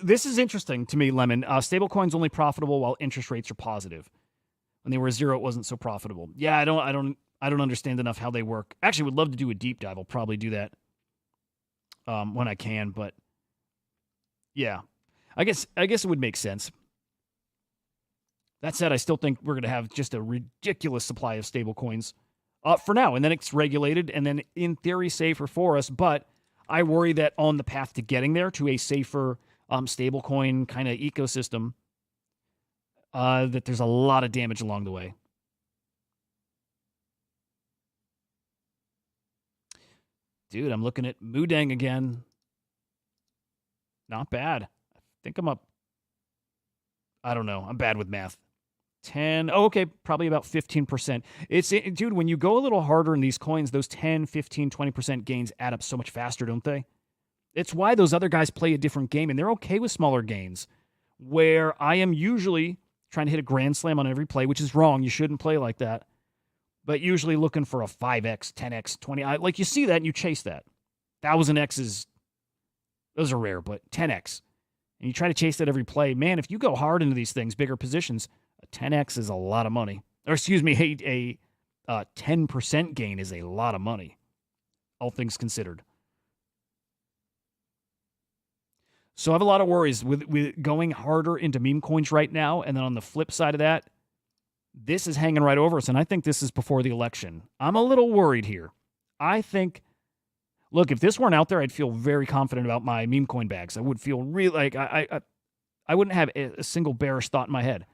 This is interesting to me, Lemon. Stablecoins only profitable while interest rates are positive. When they were 0, it wasn't so profitable. Yeah, I don't understand enough how they work. Actually, would love to do a deep dive. I'll probably do that when I can. But yeah, I guess it would make sense. That said, I still think we're going to have just a ridiculous supply of stablecoins for now, and then it's regulated, and then in theory safer for us. But I worry that on the path to getting there, to a safer stablecoin kind of ecosystem, that there's a lot of damage along the way. Dude, I'm looking at moodeng again. Not bad. I think I'm up. I don't know. I'm bad with math. 10. Oh, okay. Probably about 15%. Dude, when you go a little harder in these coins, those 10, 15, 20% gains add up so much faster, don't they? It's why those other guys play a different game, and they're okay with smaller gains, where I am usually trying to hit a grand slam on every play, which is wrong. You shouldn't play like that. But usually looking for a 5x, 10x, 20. Like you see that and you chase that. 1000x's, those are rare, but 10x. And you try to chase that every play. Man, if you go hard into these things, bigger positions, a 10x is a lot of money. Or excuse me, a 10% gain is a lot of money, all things considered. So I have a lot of worries with going harder into meme coins right now. And then on the flip side of that, this is hanging right over us. And I think this is before the election. I'm a little worried here. I think, look, if this weren't out there, I'd feel very confident about my meme coin bags. I would feel really like I wouldn't have a single bearish thought in my head.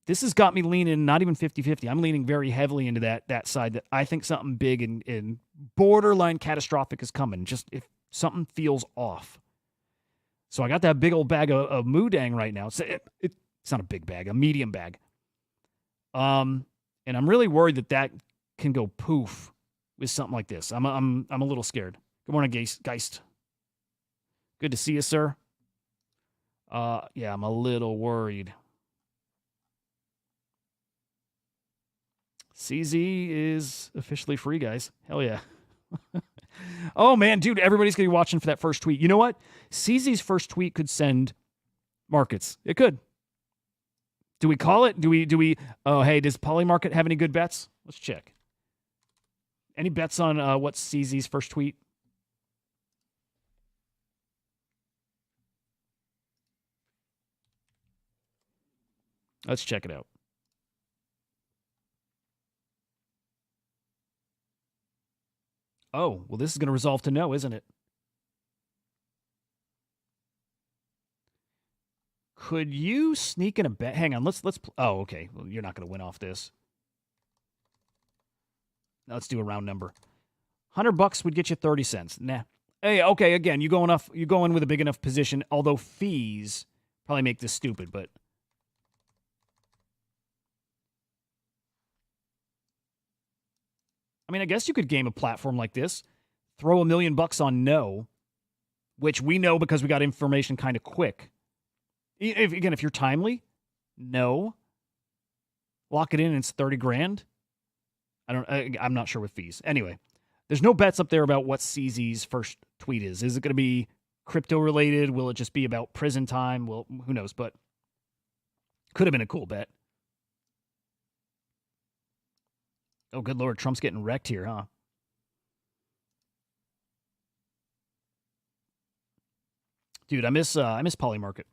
This has got me leaning not even 50-50. I'm leaning very heavily into that side, that I think something big and borderline catastrophic is coming. Just if something feels off. So I got that big old bag of moodeng right now. It's not a big bag, a medium bag. And I'm really worried that can go poof with something like this. I'm a little scared. Good morning, Geist. Good to see you, sir. Yeah, I'm a little worried. CZ is officially free, guys. Hell yeah. Oh, man, dude, everybody's going to be watching for that first tweet. You know what? CZ's first tweet could send markets. It could. Do we call it? Do we? Oh, hey, does Polymarket have any good bets? Let's check. Any bets on what's CZ's first tweet? Let's check it out. Oh, well, this is going to resolve to no, isn't it? Could you sneak in a bet? Hang on, let's. Oh, okay. Well, you're not going to win off this. Now let's do a round number. $100 would get you 30 cents. Nah. Hey, okay. Again, you go in with a big enough position. Although fees probably make this stupid, but I mean, I guess you could game a platform like this. Throw $1 million on no, which we know because we got information kind of quick. If you're timely, no. Lock it in, and it's 30 grand. I'm not sure with fees. Anyway, there's no bets up there about what CZ's first tweet is. Is it going to be crypto related? Will it just be about prison time? Well, who knows, but could have been a cool bet. Oh, good Lord, Trump's getting wrecked here, huh? Dude, I miss Polymarket.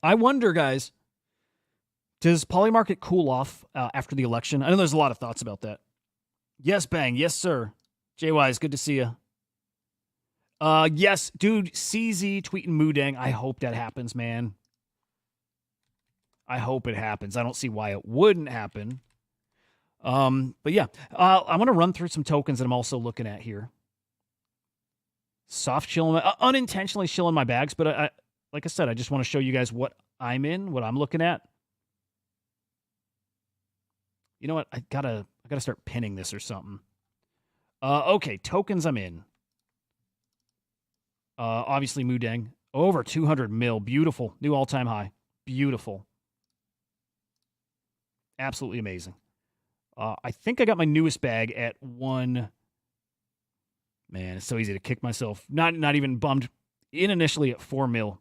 I wonder, guys, does Polymarket cool off after the election? I know there's a lot of thoughts about that. Yes, Bang. Yes, sir. JY, good to see you. Yes, dude, CZ tweeting moodeng. I hope that happens, man. I hope it happens. I don't see why it wouldn't happen. But yeah, I want to run through some tokens that I'm also looking at here. Soft chilling, unintentionally shilling my bags, but I like I said, I just want to show you guys what I'm in, what I'm looking at. You know what? I gotta start pinning this or something. Okay, tokens I'm in. Obviously, moodeng. Over 200 mil. Beautiful. New all-time high. Beautiful. Absolutely amazing. I think I got my newest bag at one. Man, it's so easy to kick myself. Not even bummed. In initially at 4 mil.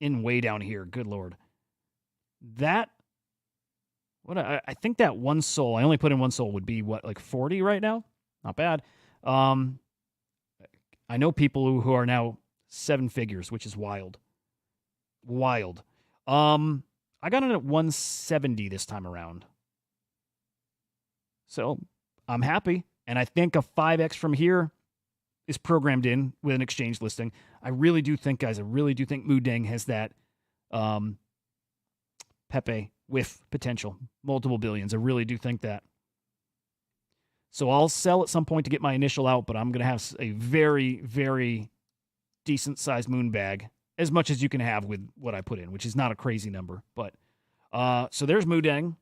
In way down here. Good Lord. That. What I think that one soul, I only put in one soul, would be what, like 40 right now? Not bad. I know people who are now 7 figures, which is wild. Wild. I got it at 170 this time around. So I'm happy. And I think a 5X from here is programmed in with an exchange listing. I really do think, guys, moodeng has that Pepe with potential, multiple billions. I really do think that. So I'll sell at some point to get my initial out, but I'm going to have a very, very decent-sized moon bag, as much as you can have with what I put in, which is not a crazy number. But so there's moodeng.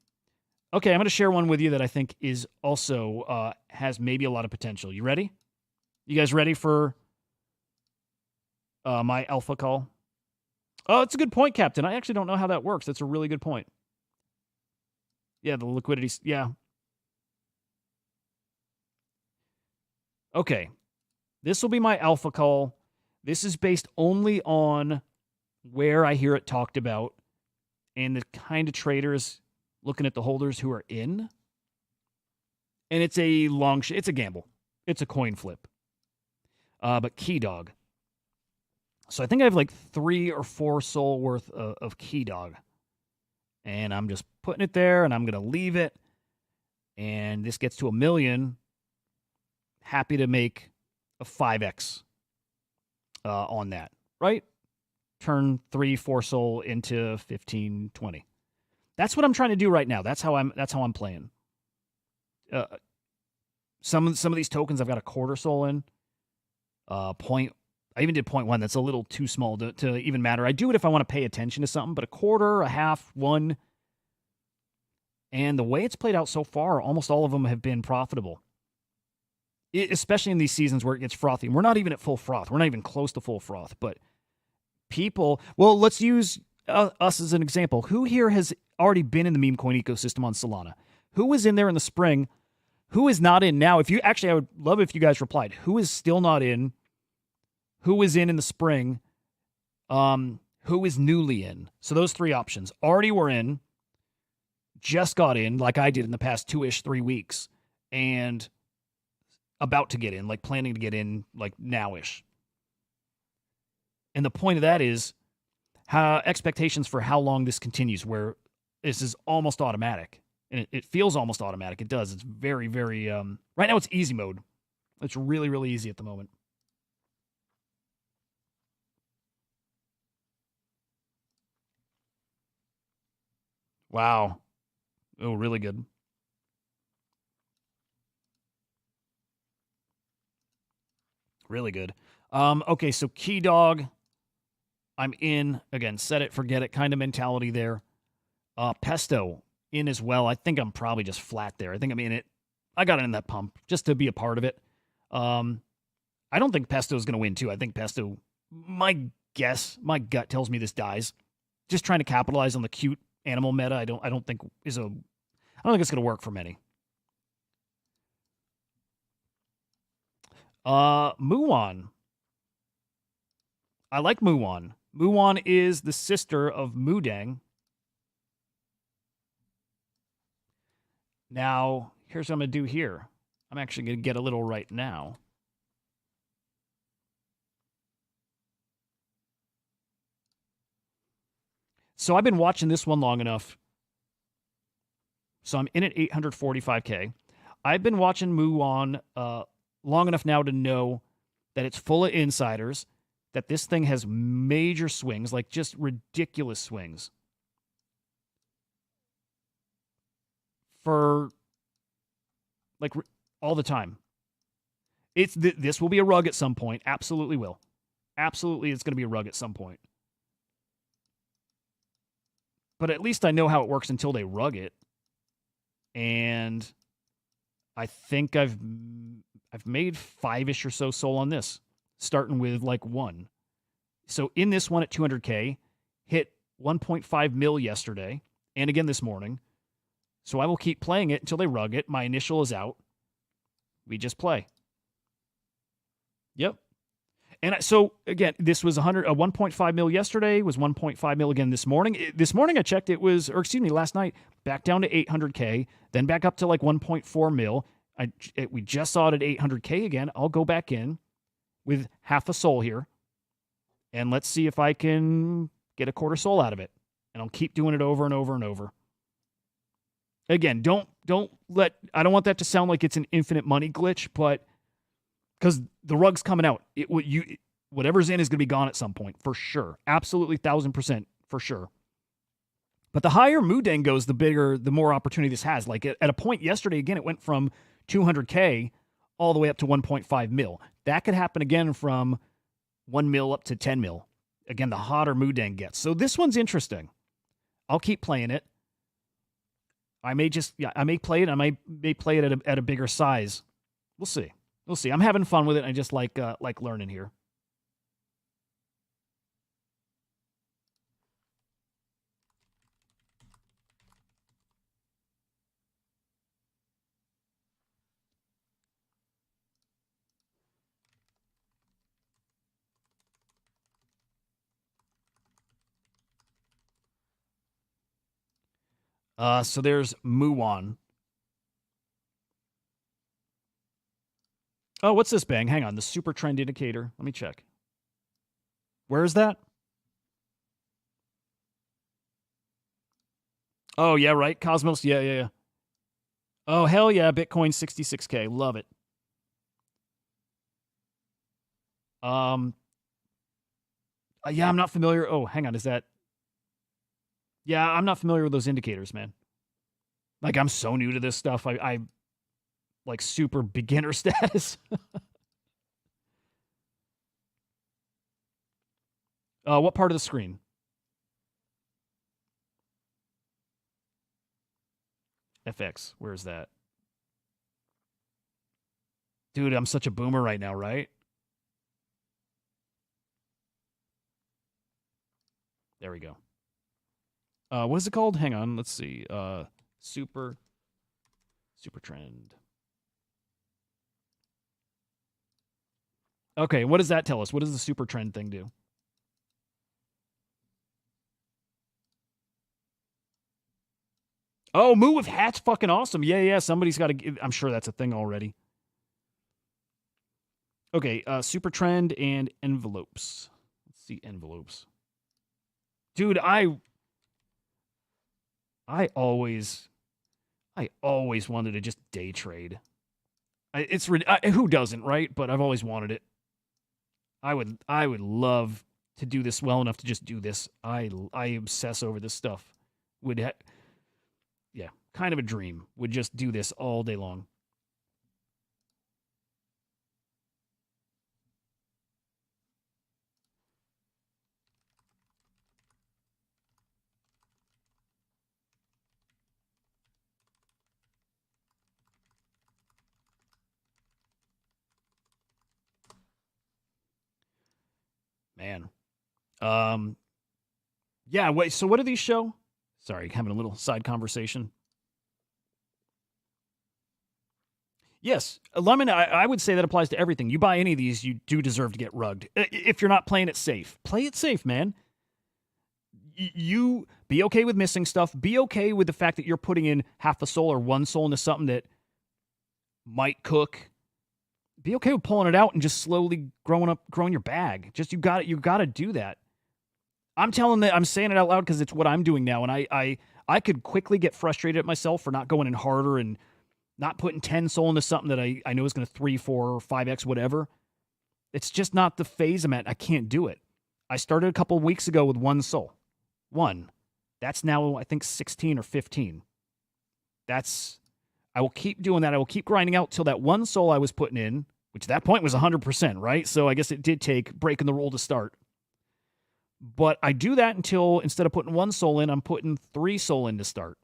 Okay, I'm going to share one with you that I think is also has maybe a lot of potential. You ready? You guys ready for my alpha call? Oh, it's a good point, Captain. I actually don't know how that works. That's a really good point. Yeah, the liquidity. Yeah. Okay. This will be my alpha call. This is based only on where I hear it talked about and the kind of traders looking at the holders who are in. And it's a it's a gamble. It's a coin flip. But key dog. So I think I have like 3 or 4 soul worth of key dog. And I'm just putting it there, and I'm going to leave it. And this gets to 1 million. Happy to make a 5X on that, right? Turn 3, 4 soul into 15, 20. That's what I'm trying to do right now. That's how I'm playing. Some of these tokens I've got a quarter soul in. I even did 0.1. That's a little too small to even matter. I do it if I want to pay attention to something, but a quarter, a half, 1. And the way it's played out so far, almost all of them have been profitable. Especially in these seasons where it gets frothy. And we're not even at full froth. We're not even close to full froth. But people, well, let's use us as an example. Who here has already been in the meme coin ecosystem on Solana? Who was in there in the spring? Who is not in now? I would love if you guys replied. Who is still not in? Who was in the spring? Who is newly in? So those 3 options. Already were in, just got in, like I did in the past 2-ish, 3 weeks, and about to get in, like planning to get in, like now-ish. And the point of that is how expectations for how long this continues, where this is almost automatic. And it feels almost automatic. It does. It's very, very... right now it's easy mode. It's really, really easy at the moment. Wow. Oh, really good. Really good. Okay, so key dog. I'm in. Again, set it, forget it kind of mentality there. Pesto in as well. I think I'm probably just flat there. I think I'm in it. I got it in that pump just to be a part of it. I don't think Pesto is going to win too. I think Pesto, my gut tells me this dies. Just trying to capitalize on the cute animal meta. I don't think it's going to work for many. Muon. I like Muon. Muon is the sister of moodeng. Now, here's what I'm going to do here. I'm actually going to get a little right now. So I've been watching this one long enough. So I'm in at 845K. I've been watching Muon long enough now to know that it's full of insiders, that this thing has major swings, like just ridiculous swings. For like all the time. This will be a rug at some point. Absolutely will. Absolutely, it's going to be a rug at some point. But at least I know how it works until they rug it. And I think I've made 5-ish or so soul on this, starting with like 1. So in this one at 200K, hit 1.5 mil yesterday and again this morning. So I will keep playing it until they rug it. My initial is out. We just play. Yep. And so again, this was 1.5 mil yesterday, was 1.5 mil again this morning. This morning I checked, it was, or excuse me, last night, back down to 800K, then back up to like 1.4 mil. We just saw it at 800K again. I'll go back in with half a soul here, and let's see if I can get a quarter soul out of it. And I'll keep doing it over and over and over. Again, I don't want that to sound like it's an infinite money glitch, but because the rug's coming out, whatever's in is going to be gone at some point, for sure. Absolutely, 1,000% for sure. But the higher moodeng goes, the more opportunity this has. Like at a point yesterday, again, it went from 200K all the way up to 1.5 mil. That could happen again from 1 mil up to 10 mil. Again, the hotter moodeng gets. So this one's interesting. I'll keep playing it. I may play it. I may play it at a bigger size. We'll see. We'll see. I'm having fun with it. I just like learning here. So there's Muon. Oh, what's this bang? Hang on. The super trend indicator. Let me check. Where is that? Oh, yeah, right. Cosmos. Yeah. Oh, hell yeah. Bitcoin 66K. Love it. Yeah, I'm not familiar. Oh, hang on. Is that? Yeah, I'm not familiar with those indicators, man. Like, I'm so new to this stuff. I like super beginner status. What part of the screen? FX. Where is that? Dude, I'm such a boomer right now, right? There we go. What is it called? Hang on. Let's see. Super trend. Okay, what does that tell us? What does the super trend thing do? Oh, Moo with hat's fucking awesome. Yeah. Somebody's got to. I'm sure that's a thing already. Okay, super trend and envelopes. Let's see envelopes. Dude, I always wanted to just day trade. Who doesn't, right? But I've always wanted it. I would love to do this well enough to just do this. I obsess over this stuff. Yeah, kind of a dream. Would just do this all day long. Man. Yeah, wait, so what do these show? Sorry, having a little side conversation. Yes, Lemon, I would say that applies to everything. You buy any of these, you do deserve to get rugged. If you're not playing it safe, play it safe, man. You be okay with missing stuff. Be okay with the fact that you're putting in half a soul or one soul into something that might cook. Be okay with pulling it out and just slowly growing your bag. Just you got to do that. I'm saying it out loud because it's what I'm doing now, and I could quickly get frustrated at myself for not going in harder and not putting 10 soul into something that I know is going to 3, 4, or 5x whatever. It's just not the phase I'm at. I can't do it. I started a couple of weeks ago with 1 soul. 1. That's now, I think, 16 or 15. I will keep doing that. I will keep grinding out till that 1 soul I was putting in, which at that point was 100%, right? So I guess it did take breaking the rule to start. But I do that until instead of putting 1 soul in, I'm putting 3 soul in to start.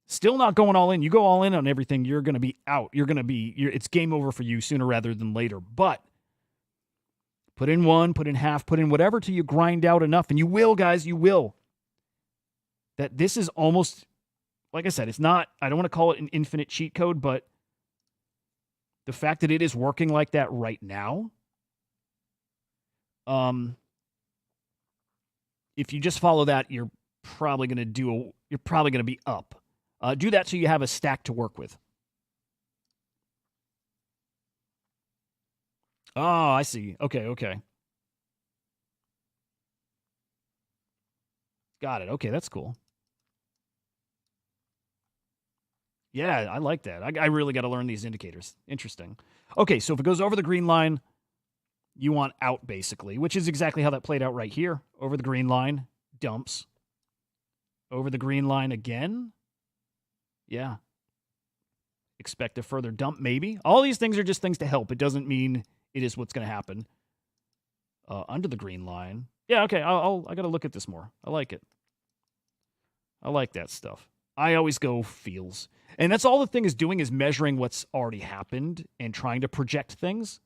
Still not going all in. You go all in on everything, you're going to be out. It's game over for you sooner rather than later. But Put in 1, put in half, put in whatever till you grind out enough. And you will, guys, you will. That this is almost, like I said, it's not, I don't want to call it an infinite cheat code, but the fact that it is working like that right now, if you just follow that, you're probably going to be up. Do that so you have a stack to work with. Oh, I see. Okay. Got it. Okay, that's cool. Yeah, I like that. I really got to learn these indicators. Interesting. Okay, so if it goes over the green line, you want out, basically, which is exactly how that played out right here. Over the green line, dumps. Over the green line again. Yeah. Expect a further dump, maybe. All these things are just things to help. It doesn't mean it is what's going to happen. Under the green line. Yeah, okay, I got to look at this more. I like it. I like that stuff. I always go feels. And that's all the thing is doing, is measuring what's already happened and trying to project things,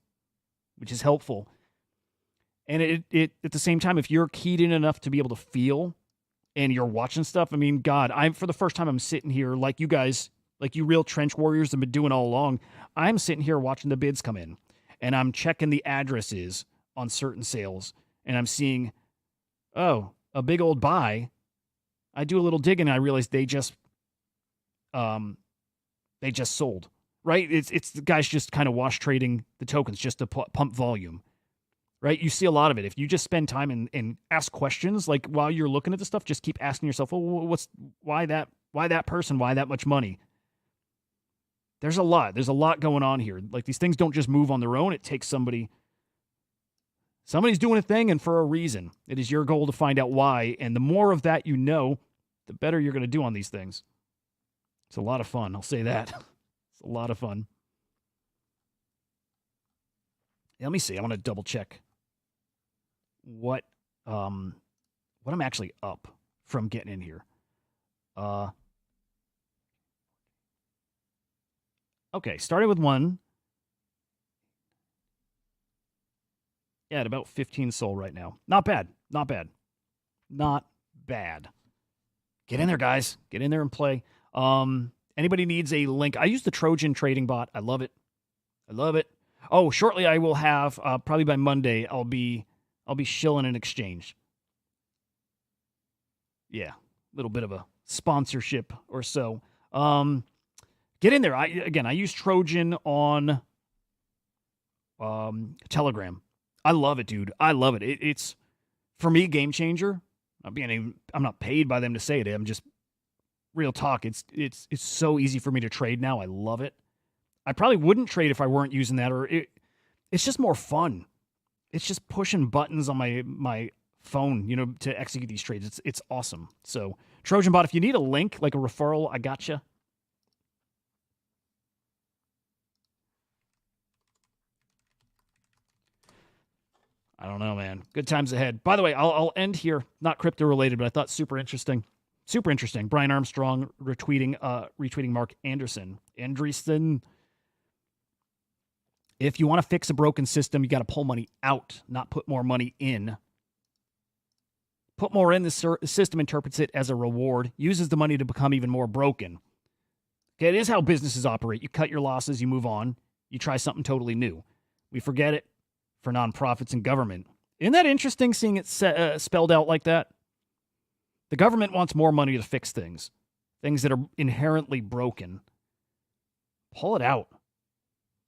which is helpful. And it at the same time, if you're keyed in enough to be able to feel and you're watching stuff, I mean, God, for the first time I'm sitting here like you guys, like you real trench warriors have been doing all along. I'm sitting here watching the bids come in, and I'm checking the addresses on certain sales, and I'm seeing, oh, a big old buy. I do a little digging, and I realize they just sold, right? It's the guys just kind of wash trading the tokens just to pump volume, right? You see a lot of it. If you just spend time and ask questions, like while you're looking at the stuff, just keep asking yourself, oh, why that person, why that much money? There's a lot going on here. Like, these things don't just move on their own. It takes somebody's doing a thing, and for a reason. It is your goal to find out why, and the more of that you know, the better you're going to do on these things. It's a lot of fun, I'll say that. It's a lot of fun. Let me see. I want to double check what I'm actually up from getting in here. Okay, started with 1. Yeah, at about 15 soul right now. Not bad. Get in there, guys. Get in there and play. Anybody needs a link? I use the Trojan trading bot. I love it. Oh, shortly I will have, probably by Monday, I'll be shilling an exchange. Yeah, a little bit of a sponsorship or so. Get in there. I use Trojan on Telegram. I love it, dude. I love it. It's, for me, game changer. I'm not paid by them to say it. I'm just real talk. It's so easy for me to trade now. I love it. I probably wouldn't trade if I weren't using that, or it's just more fun. It's just pushing buttons on my phone, to execute these trades. It's awesome. So Trojan bot, if you need a link, like a referral, I gotcha. I don't know, man. Good times ahead. By the way, I'll end here. Not crypto related, but I thought super interesting. Super interesting. Brian Armstrong retweeting Mark Andreessen. If you want to fix a broken system, you got to pull money out, not put more money in. Put more in, the system interprets it as a reward, uses the money to become even more broken. Okay, it is how businesses operate. You cut your losses, you move on, you try something totally new. We forget it for nonprofits and government. Isn't that interesting, seeing it spelled out like that? The government wants more money to fix things that are inherently broken. Pull it out.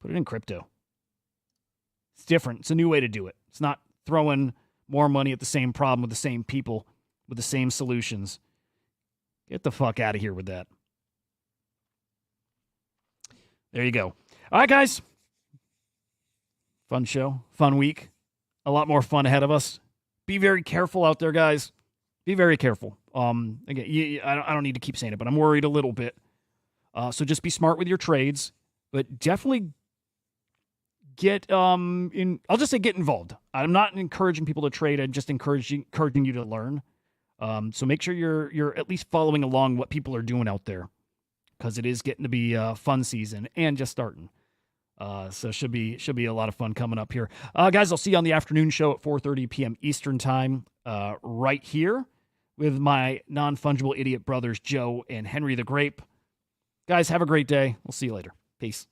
Put it in crypto. It's different. It's a new way to do it. It's not throwing more money at the same problem with the same people, with the same solutions. Get the fuck out of here with that. There you go. All right, guys. Fun show. Fun week. A lot more fun ahead of us. Be very careful out there, guys. Be very careful. Again, I don't need to keep saying it, but I'm worried a little bit. So just be smart with your trades, but definitely get I'll just say get involved. I'm not encouraging people to trade. I'm just encouraging you to learn. So make sure you're at least following along what people are doing out there, because it is getting to be fun season and just starting. So should be a lot of fun coming up here. Guys, I'll see you on the afternoon show at 4:30 p.m. Eastern time right here with my non-fungible idiot brothers, Joe and Henry the Grape. Guys, have a great day. We'll see you later. Peace.